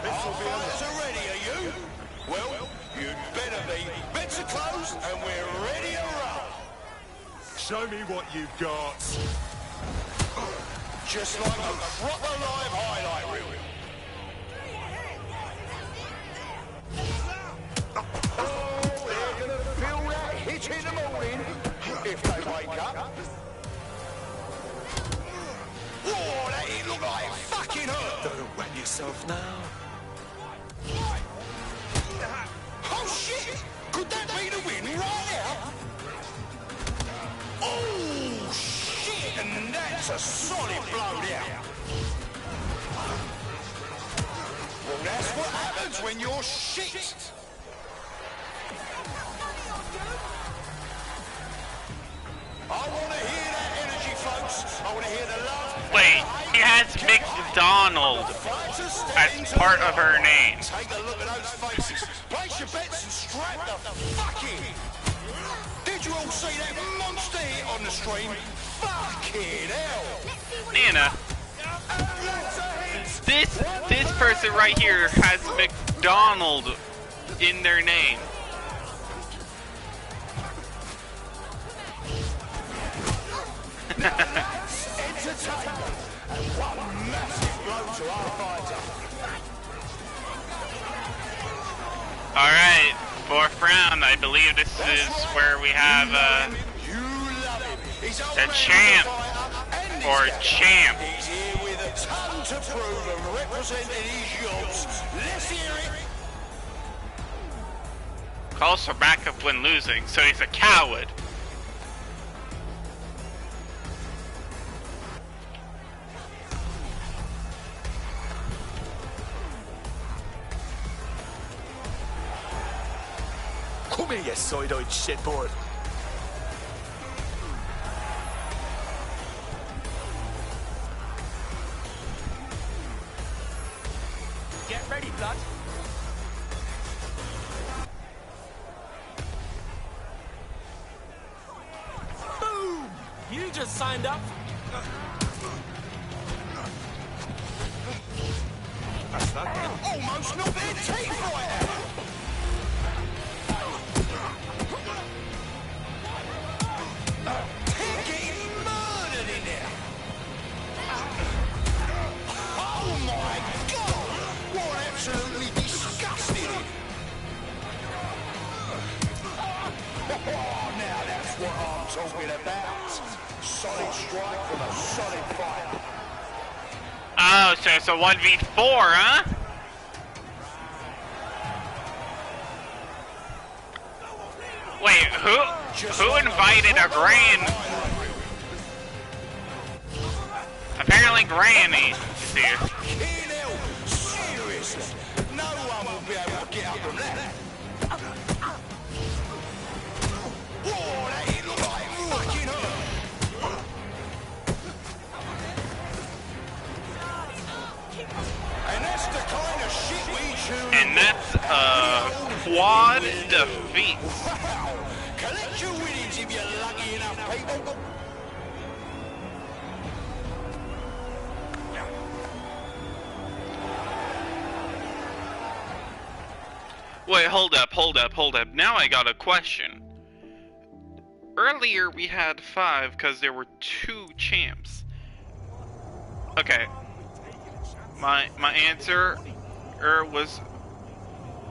Our fighters are ready, are you? Well, you'd better be. Bets are closed, and we're ready to roll. Show me what you've got. Just like a proper live highlight reel. Oh, they're gonna feel that hit in the morning if they wake up. Oh, that hit looked like it fucking hurt. Don't wet yourself now. Oh shit! Could that be the win right now? Oh shit! And that's a solid blow down. Well, that's what happens when you're shit. I want to hear that energy, folks. I want to hear the love. Wait, he has McDonald as part of her name. Take a look at those faces. Place your bets and strap the fuck in. Did you all see that monster hit on the stream? Fucking hell! Nana. This person right here has McDonald in their name. Entertainment and one massive blow to our fighter. Alright, fourth round. I believe this is where we have the champ or champ. He's here with a ton to prove and representing his jobs. Let's hear it. Calls for backup when losing, so he's a coward. Come here, you side-eyed shitboard. Get ready, blood. Boom! You just signed up. That's that. Almost knocked their teeth right out. They're getting murdered in there. Oh my God! What absolutely disgusting! Oh, now that's what I'm talking about. Solid strike from a solid fighter. Oh, so it's a 1v4, huh? Wait, who invited a grand? Apparently Granny is here. Seriously, no one will be able to get up from that. Whoa, that hit looked like fucking hurt. And that's the kind of shit we choose. And that's a quad defeat. Wow. Collect your winnings if you're lucky enough, people. Wait, hold up. Now I got a question. Earlier we had 5 because there were 2 champs. Okay. My answer was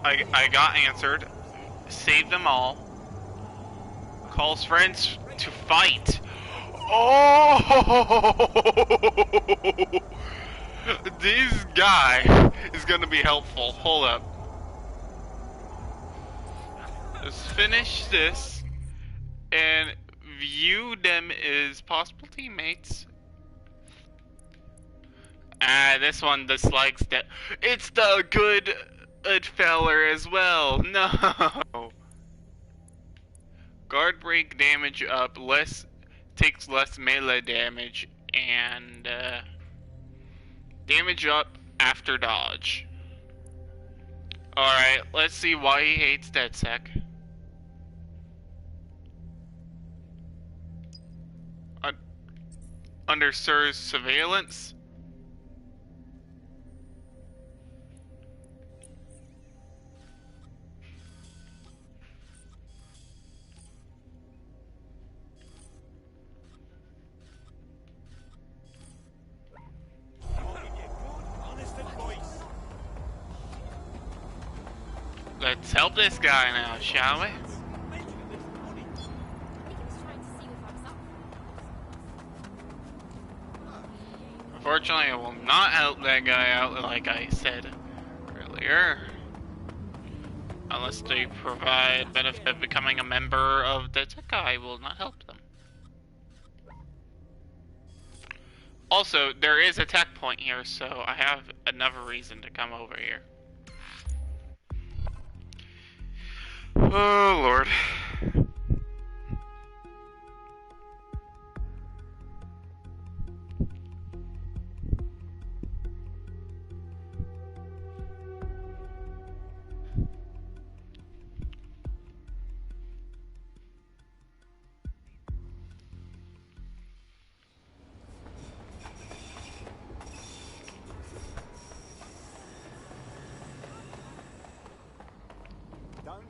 I got answered. Save them all. Calls friends to fight. Oh! This guy is gonna be helpful. Hold up. Let's finish this and view them as possible teammates. This one dislikes that. It's the good feller as well. No. Guard break damage up, takes less melee damage, and damage up after dodge. Alright, let's see why he hates DedSec. Under Sir's surveillance. Let's help this guy now, shall we? Unfortunately, I will not help that guy out like I said earlier. Unless they provide benefit of becoming a member of the tech, I will not help them. Also, there is a tech point here, so I have another reason to come over here. Oh, Lord.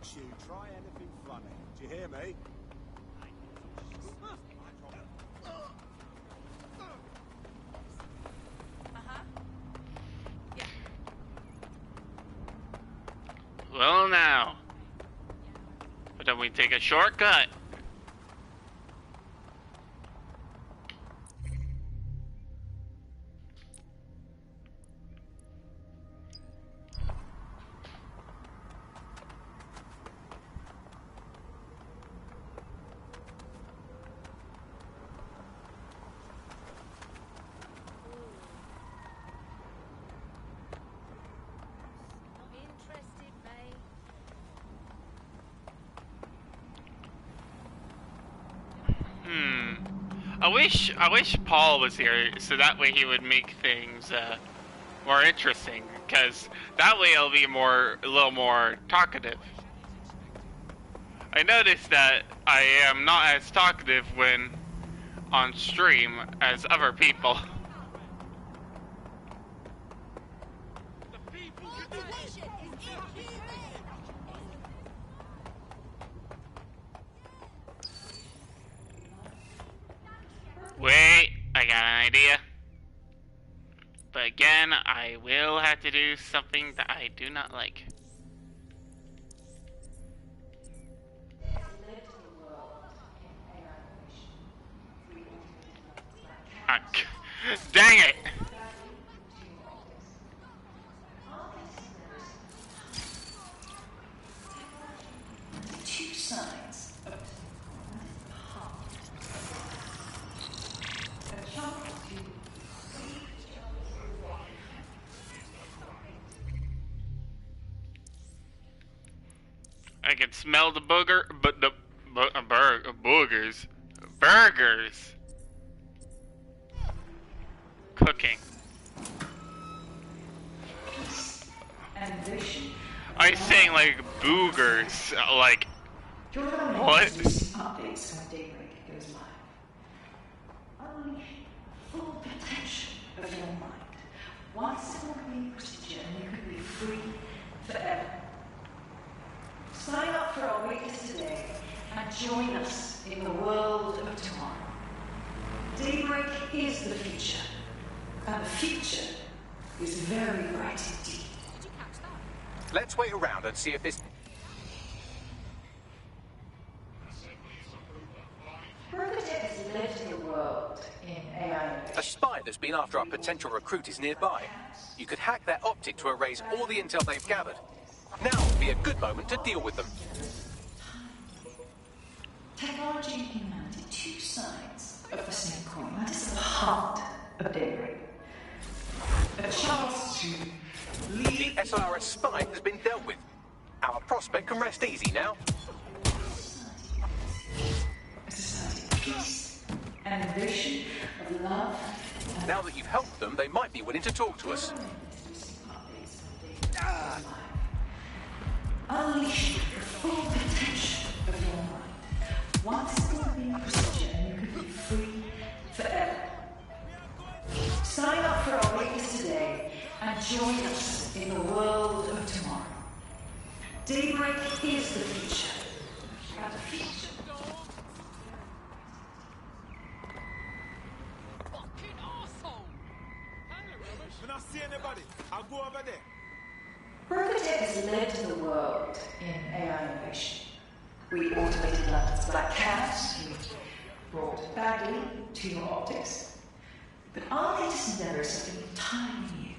makes you try anything funny. Do you hear me? Well, now. But then we take a shortcut. I wish Paul was here, so that way he would make things more interesting. Because that way it'll be a little more talkative. I noticed that I am not as talkative when on stream as other people. Wait, I got an idea. But again, I will have to do something that I do not like. Dang it! Two sides of a I can smell the boogers. Burgers. Cooking. I was saying like boogers, like what? Updates when Daybreak goes live. Unleash full potential of your mind. One simple procedure and you can be free forever. Sign up for our waitlist today and join us in the world of tomorrow. Daybreak is the future, and the future is very bright indeed. Let's wait around and see if this... Bergatech has lived in the world in AI. A spy that's been after our potential recruit is nearby. You could hack their optic to erase all the intel they've gathered. Now would be a good moment to deal with them. Technology and humanity, two sides of the same coin. That is the heart of Daybreak. A chance to lead... The SRS spy has been dealt with. Our prospect can rest easy now. A society of peace and innovation, of love. Now that you've helped them, they might be willing to talk to us. Unleash the full potential of your mind. One simple procedure and you can be free forever. Sign up for our waitlist today and join us in the world of tomorrow. Daybreak is the future. And the future. Fucking arsehole! When I see anybody, I'll go over there. Bergatech has lived in the world in AI innovation. We automated London's Black Cat, we brought Bagley to your optics. But our latest endeavor is something entirely new.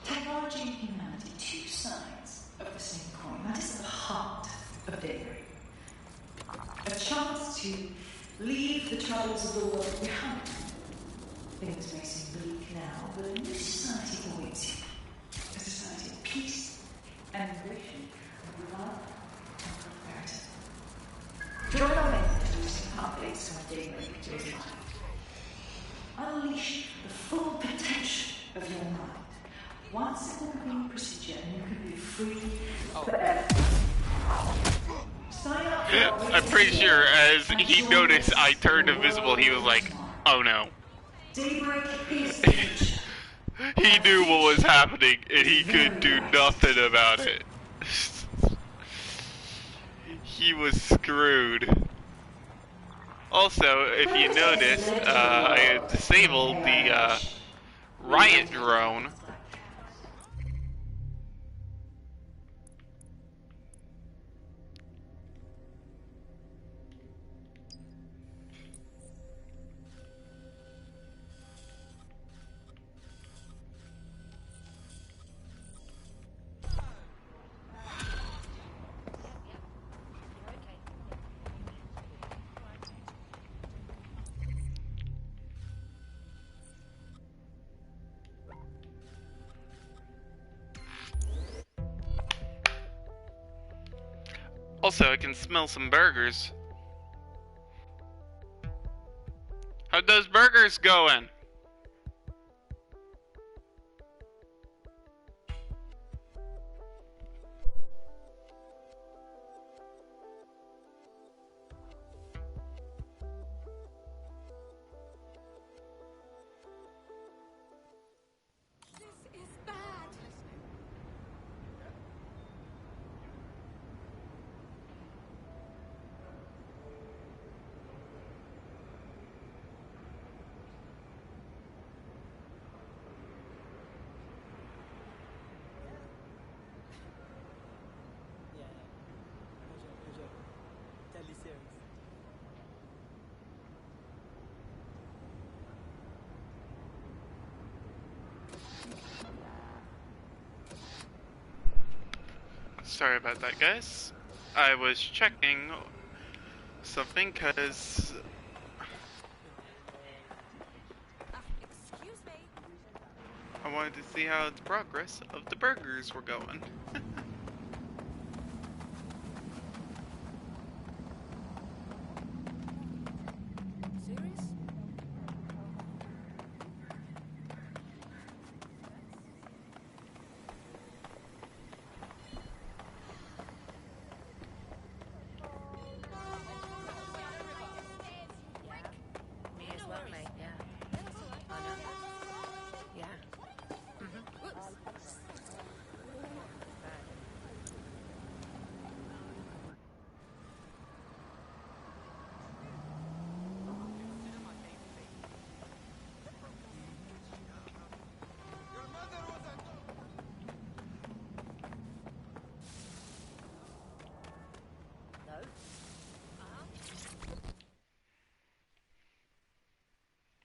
Technology and humanity, two sides of the same coin. That is the heart of Daybreak. A chance to leave the troubles of the world behind. Things may seem bleak now, but a new society awaits you. A society of peace and innovation, of love and prosperity. Join our men to receive updates when Daybreak goes live. Unleash the full potential of your mind. One simple procedure and you can be free forever. Sign up for I'm pretty sure as he noticed I turned invisible, he was like, oh no. Daybreak is the future. He knew what was happening and he could do nothing about it. he was screwed. Also, if you notice, I disabled the riot drone. Also, I can smell some burgers. How'd those burgers going? This is bad. Sorry about that, guys. I was checking something because I wanted to see how the progress of the burgers were going.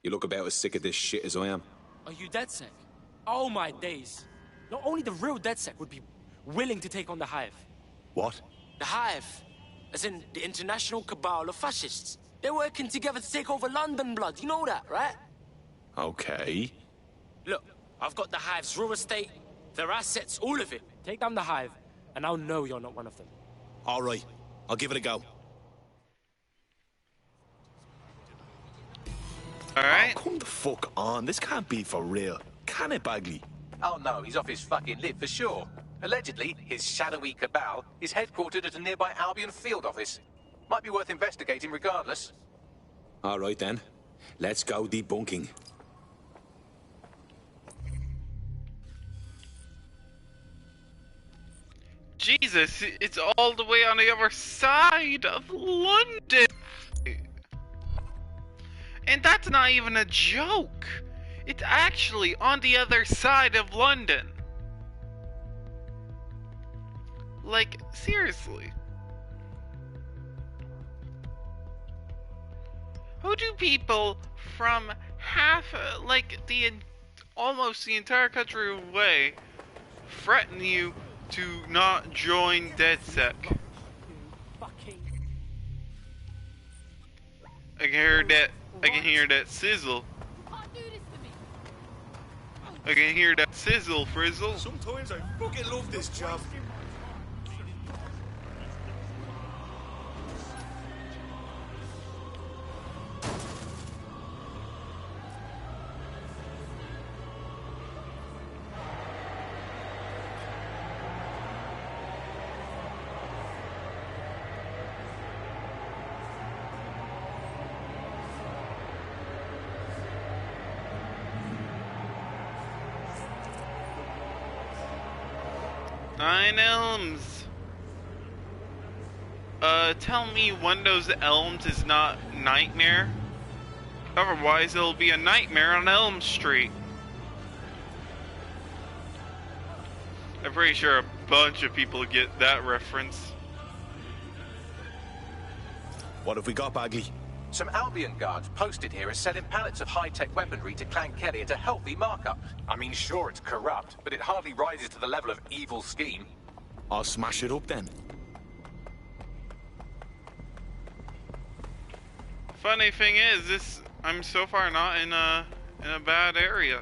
You look about as sick of this shit as I am. Are you DedSec? Oh my days. Not only the real DedSec would be willing to take on the Hive. What? The Hive. As in the international cabal of fascists. They're working together to take over London, blood. You know that, right? Okay. Look, I've got the Hive's real estate, their assets, all of it. Take down the Hive, and I'll know you're not one of them. All right. I'll give it a go. Alright. Oh, come the fuck on. This can't be for real. Can it, Bagley? Oh no, he's off his fucking lid for sure. Allegedly, his shadowy cabal is headquartered at a nearby Albion field office. Might be worth investigating regardless. All right then. Let's go debunking. Jesus, it's all the way on the other side of London! And that's not even a joke! It's actually on the other side of London. Like, seriously. How do people from almost the entire country away threaten you to not join DedSec? I can hear that sizzle. I can hear that sizzle, Frizzle. Sometimes I fucking love this job. Nine Elms. Tell me Windows Elms is not Nightmare. Otherwise, it'll be a nightmare on Elm Street. I'm pretty sure a bunch of people get that reference. What have we got, Bagley? Some Albion guards posted here are selling pallets of high-tech weaponry to Clan Kelly at a healthy markup. I mean, sure, it's corrupt, but it hardly rises to the level of evil scheme. I'll smash it up then. Funny thing is, I'm so far not in a bad area.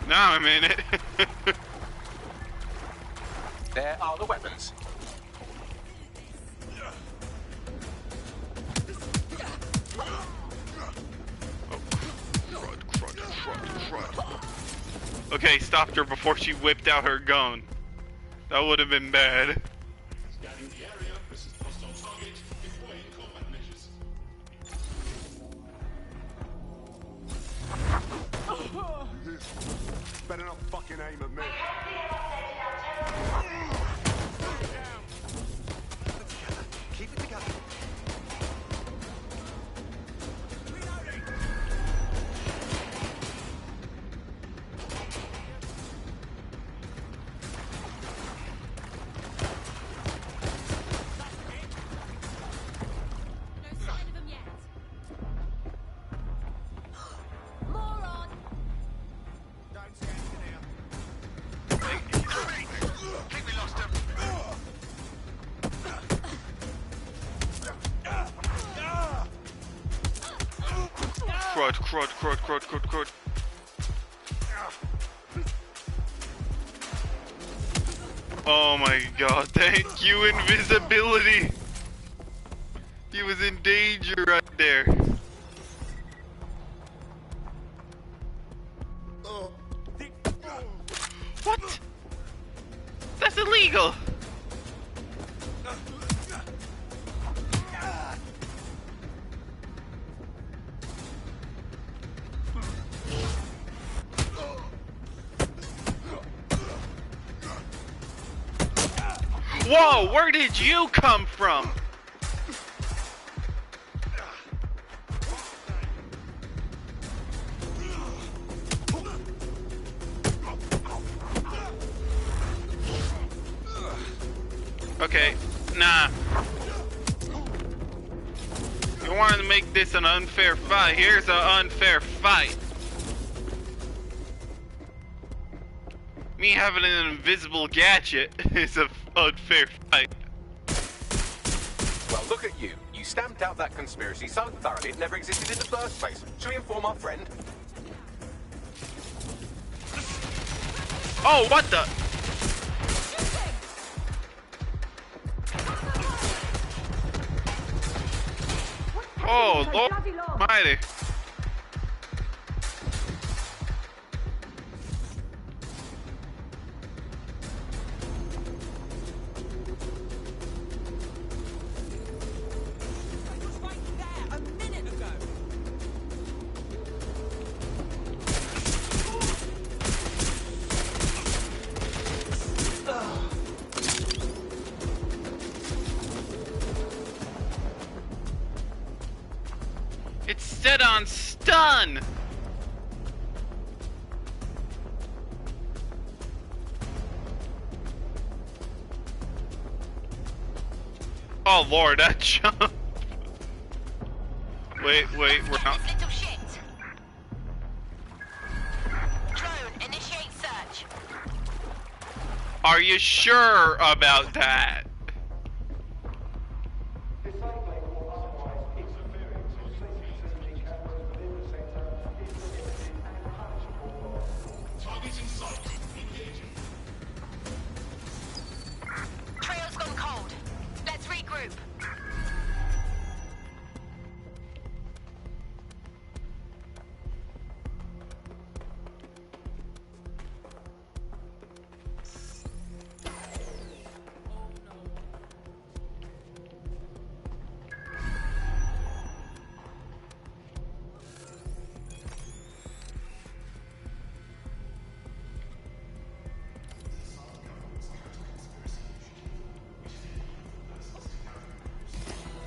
Now I'm in it. There are the weapons. Okay, stopped her before she whipped out her gun. That would have been bad. Better not fucking aim at me. Keep it together. Crud. Oh my god, thank you, invisibility! He was in danger right there. What? That's illegal! Whoa, where did you come from? Okay, nah. You wanted to make this an unfair fight. Here's an unfair fight. Me having an invisible gadget is an unfair fight. Well, look at you. You stamped out that conspiracy so thoroughly it never existed in the first place. Shall we inform our friend? Oh, what the? Oh, Lord Almighty. It's set on stun! Oh Lord, that jump! Wait, we're not. Little shit. Drone, initiate search. Are you sure about that? Trail's gone cold. Let's regroup.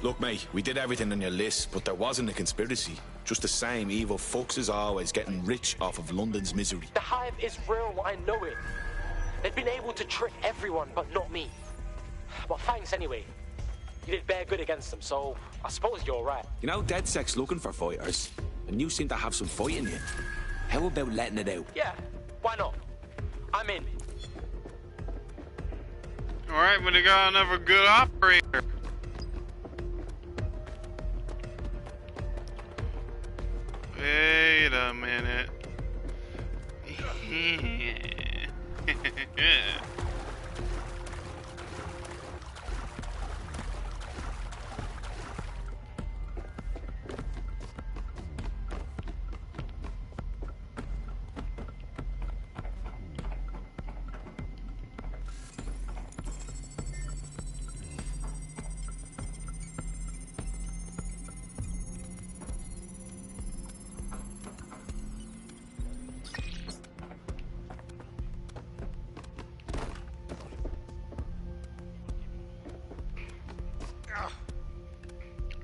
Look, mate, we did everything on your list, but there wasn't a conspiracy. Just the same evil fucks as always, getting rich off of London's misery. The Hive is real, I know it. They've been able to trick everyone, but not me. But thanks anyway. You did bare good against them, so I suppose you're right. You know, DedSec's looking for fighters, and you seem to have some fight in you. How about letting it out? Yeah, why not? I'm in. Alright, we got another good operator. Wait a minute.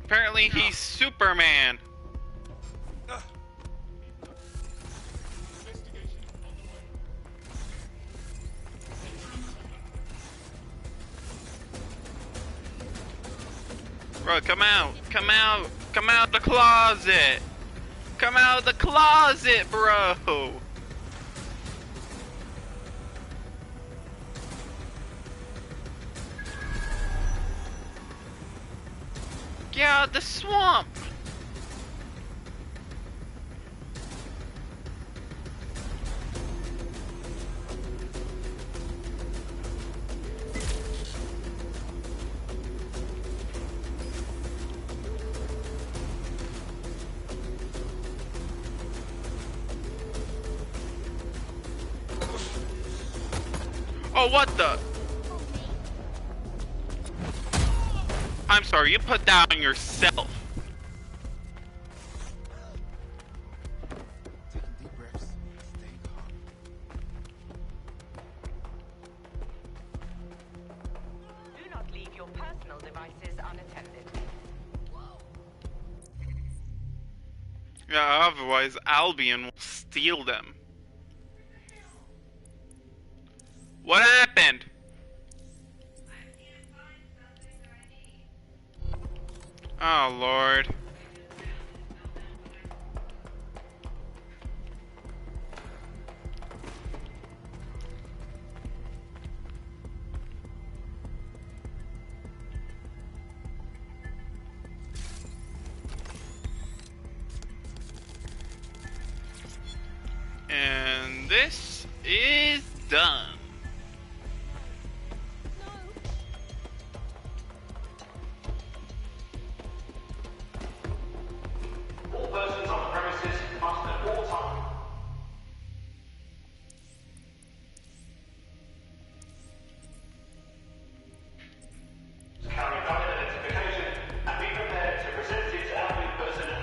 Apparently he's Superman. Bro, come out. Come out. Come out the closet. Come out the closet, bro. Get out the swamp. Oh, what the? I'm sorry, you put that on yourself. Taking deep breaths, staying calm. Do not leave your personal devices unattended. Yeah, otherwise Albion will steal them. What happened? Oh, Lord. And this is done. All persons on the premises must at all times. Carry valid identification and be prepared to present it to Albion personnel.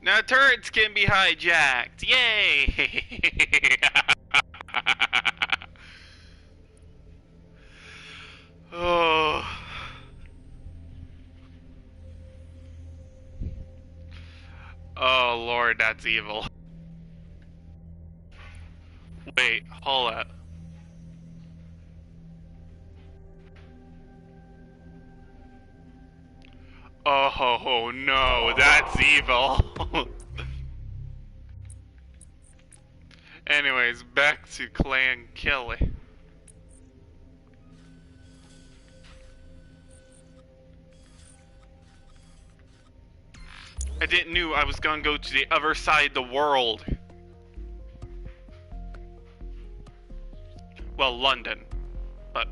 Now turrets can be hijacked. Yay! Oh. Oh, Lord, that's evil. Wait, hold up. Oh no, that's evil. Anyways, back to Clan Kelly. I didn't know I was gonna go to the other side of the world. Well, London, but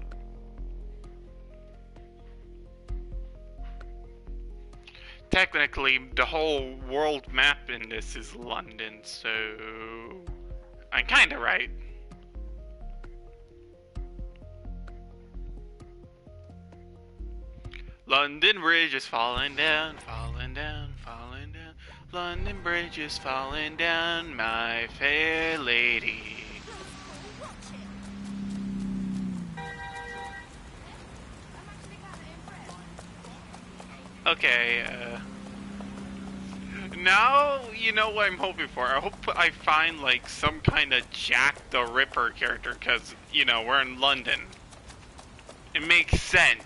technically the whole world map in this is London, so I'm kinda right. London Bridge is falling down, falling down, falling down. London Bridge is falling down, my fair lady. Okay, now you know what I'm hoping for. I hope I find, like, some kind of Jack the Ripper character, because, you know, we're in London. It makes sense.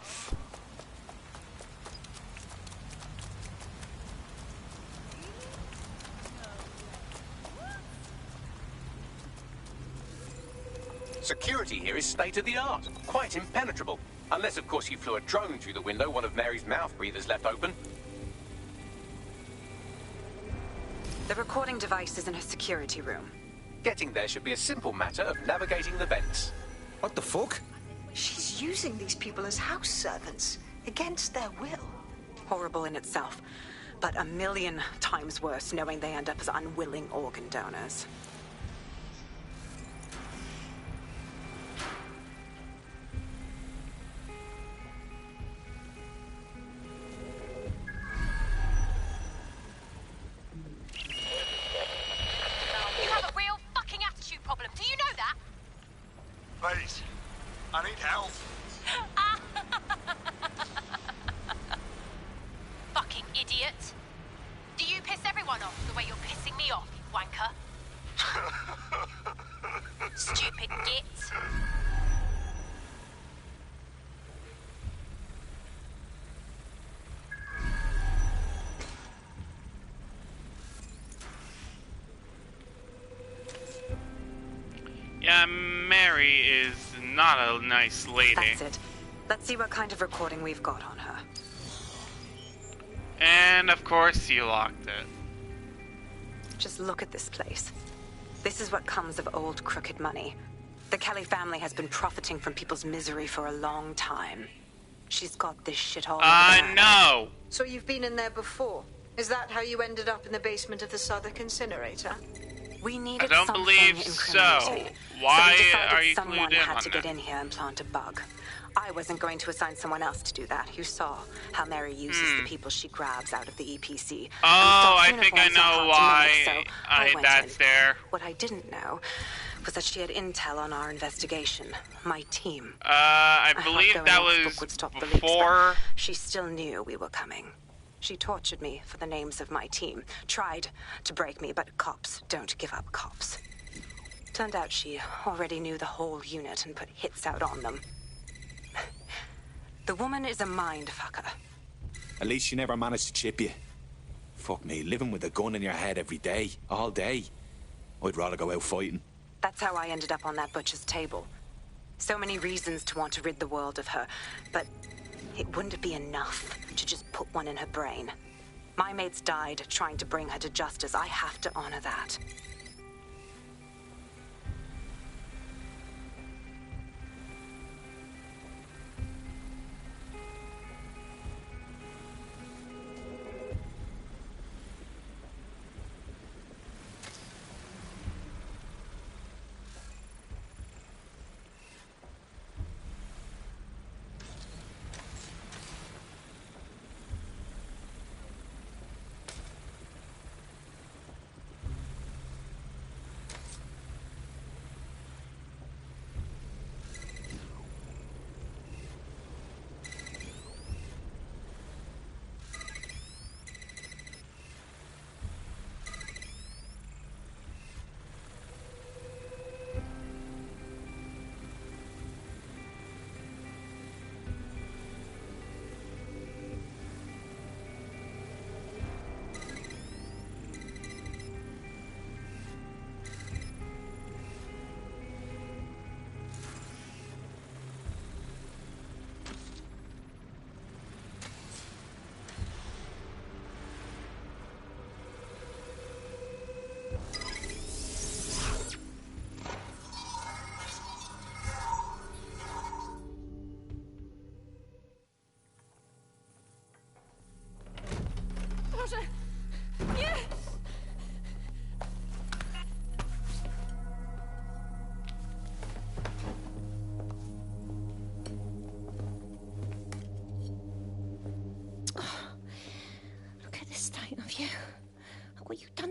Security here is state-of-the-art, quite impenetrable. Unless, of course, you flew a drone through the window one of Mary's mouth breathers left open. The recording device is in her security room. Getting there should be a simple matter of navigating the vents. What the fuck? She's using these people as house servants, against their will. Horrible in itself, but a million times worse knowing they end up as unwilling organ donors. You have a real fucking attitude problem. Do you know that? Please, I need help. Fucking idiot. Do you piss everyone off the way you're pissing me off, you wanker? Stupid git. Yeah, Mary is not a nice lady. That's it. Let's see what kind of recording we've got on her. And of course you locked it. Just look at this place. This is what comes of old crooked money. The Kelly family has been profiting from people's misery for a long time. She's got this shit all over no! So you've been in there before? Is that how you ended up in the basement of the Southwark incinerator? We needed I don't something believe so. incriminating. Why so we decided are you someone clued in had on to that? get in here and plant a bug. I wasn't going to assign someone else to do that. You saw how Mary uses the people she grabs out of the EPC. Oh, I think I know why that's there. What I didn't know was that she had intel on our investigation. My team. I believe thought that going off was book would stop the leaks, before. but she still knew we were coming. She tortured me for the names of my team. Tried to break me, but cops don't give up cops. Turned out she already knew the whole unit and put hits out on them. The woman is a mind fucker. At least she never managed to chip you. Fuck me, living with a gun in your head every day, all day. I'd rather go out fighting. That's how I ended up on that butcher's table. So many reasons to want to rid the world of her, but it wouldn't be enough to just put one in her brain. My mates died trying to bring her to justice. I have to honor that.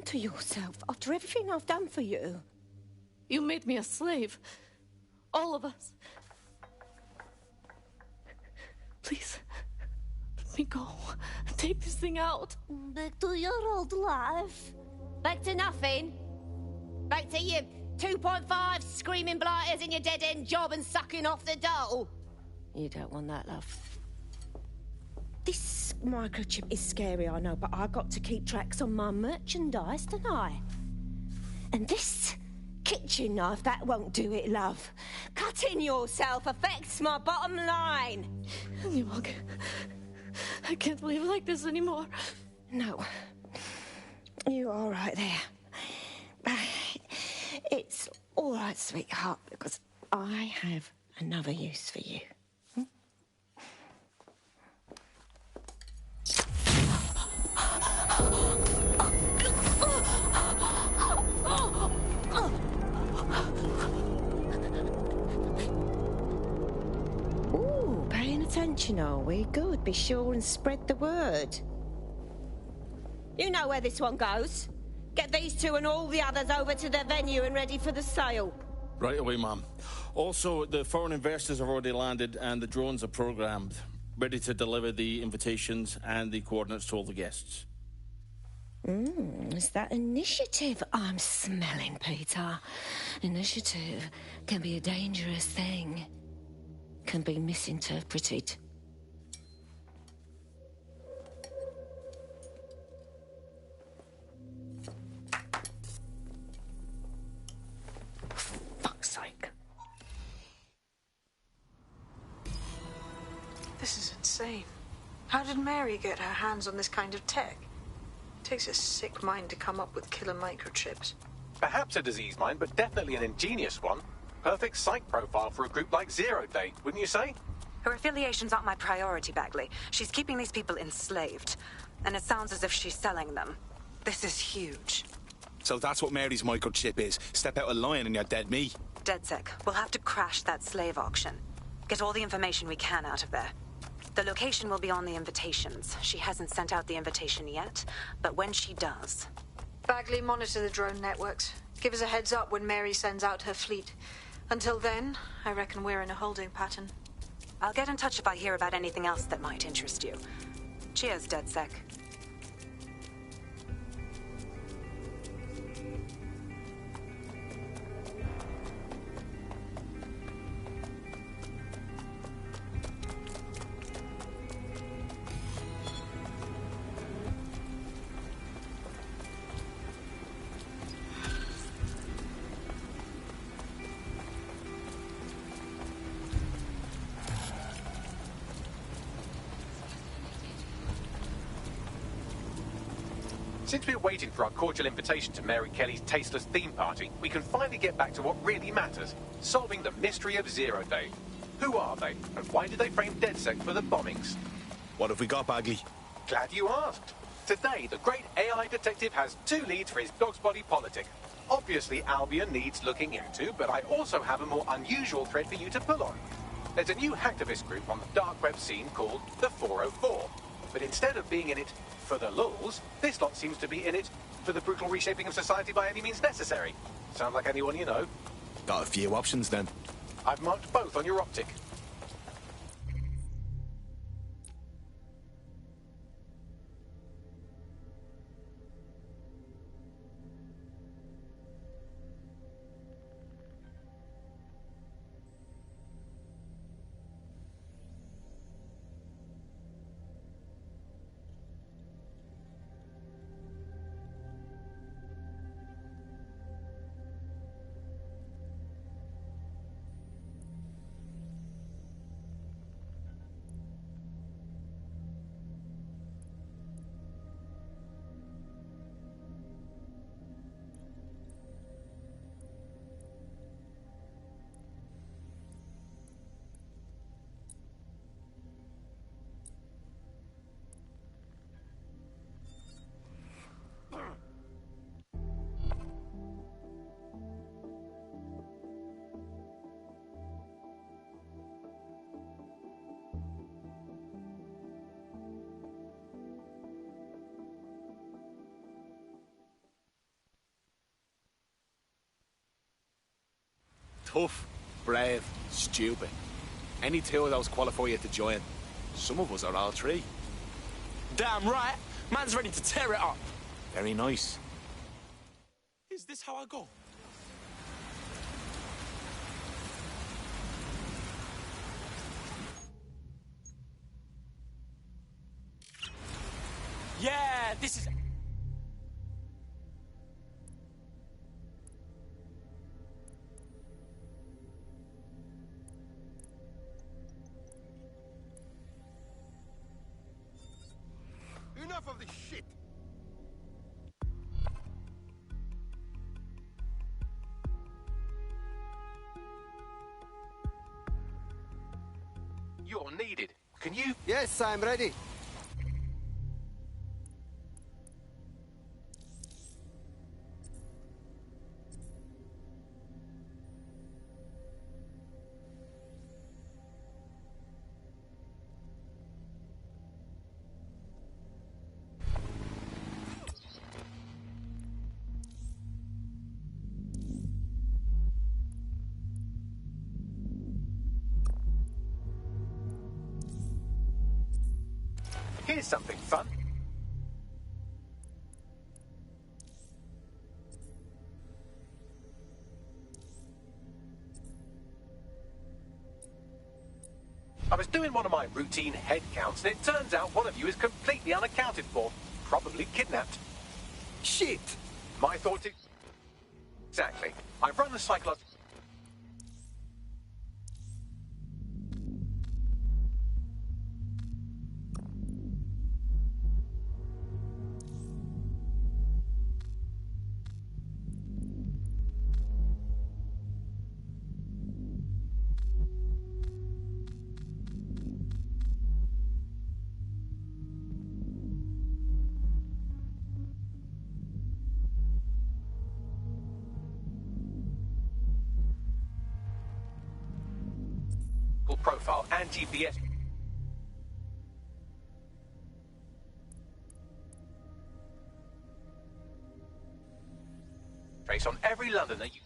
to yourself after everything I've done for you? You made me a slave. All of us. Please, let me go. Take this thing out. Back to your old life. Back to nothing. Back to you 2.5 screaming blighters in your dead-end job and sucking off the dole. You don't want that, love. This microchip is scary, I know, but I've got to keep tracks on my merchandise, don't I? And this kitchen knife, that won't do it, love. Cutting yourself affects my bottom line. Look, I can't live like this anymore. No. You're all right there. It's all right, sweetheart, because I have another use for you. Ooh, paying attention, are we? Good. Be sure and spread the word. You know where this one goes. Get these two and all the others over to the venue and ready for the sale. Right away, Ma'am. Also, the foreign investors have already landed and the drones are programmed, ready to deliver the invitations and the coordinates to all the guests. It's that initiative I'm smelling, Peter. Initiative can be a dangerous thing. Can be misinterpreted. Fuck's sake. This is insane. How did Mary get her hands on this kind of tech? Takes a sick mind to come up with killer microchips. Perhaps a disease mind, but definitely an ingenious one. Perfect psych profile for a group like Zero Day, wouldn't you say? Her affiliations aren't my priority, Bagley. She's keeping these people enslaved. And it sounds as if she's selling them. This is huge. So that's what Mary's microchip is. Step out of line and you're dead meat. DedSec, we'll have to crash that slave auction. Get all the information we can out of there. The location will be on the invitations. She hasn't sent out the invitation yet, but when she does... Bagley, monitor the drone networks. Give us a heads up when Mary sends out her fleet. Until then, I reckon we're in a holding pattern. I'll get in touch if I hear about anything else that might interest you. Cheers, DedSec. Since we're waiting for our cordial invitation to Mary Kelly's tasteless theme party, we can finally get back to what really matters, solving the mystery of Zero Day. Who are they, and why did they frame DedSec for the bombings? What have we got, Bagley? Glad you asked. Today, the great AI detective has two leads for his dog's body politic. Obviously, Albion needs looking into, but I also have a more unusual thread for you to pull on. There's a new hacktivist group on the dark web scene called the 404. But instead of being in it for the lulz, this lot seems to be in it for the brutal reshaping of society by any means necessary. Sound like anyone you know? Got a few options then. I've marked both on your optic. Tough, brave, stupid. Any two of those qualify you to join. Some of us are all three. Damn right. Man's ready to tear it up. Very nice. Is this how I go? Yeah, this is... Enough of this shit! You're needed. Can you... Yes, I'm ready. Here's something fun. I was doing one of my routine head counts, and it turns out one of you is completely unaccounted for. Probably kidnapped. Shit! My thoughts... Exactly. I've run the psychological... profile and GPS trace on every Londoner you...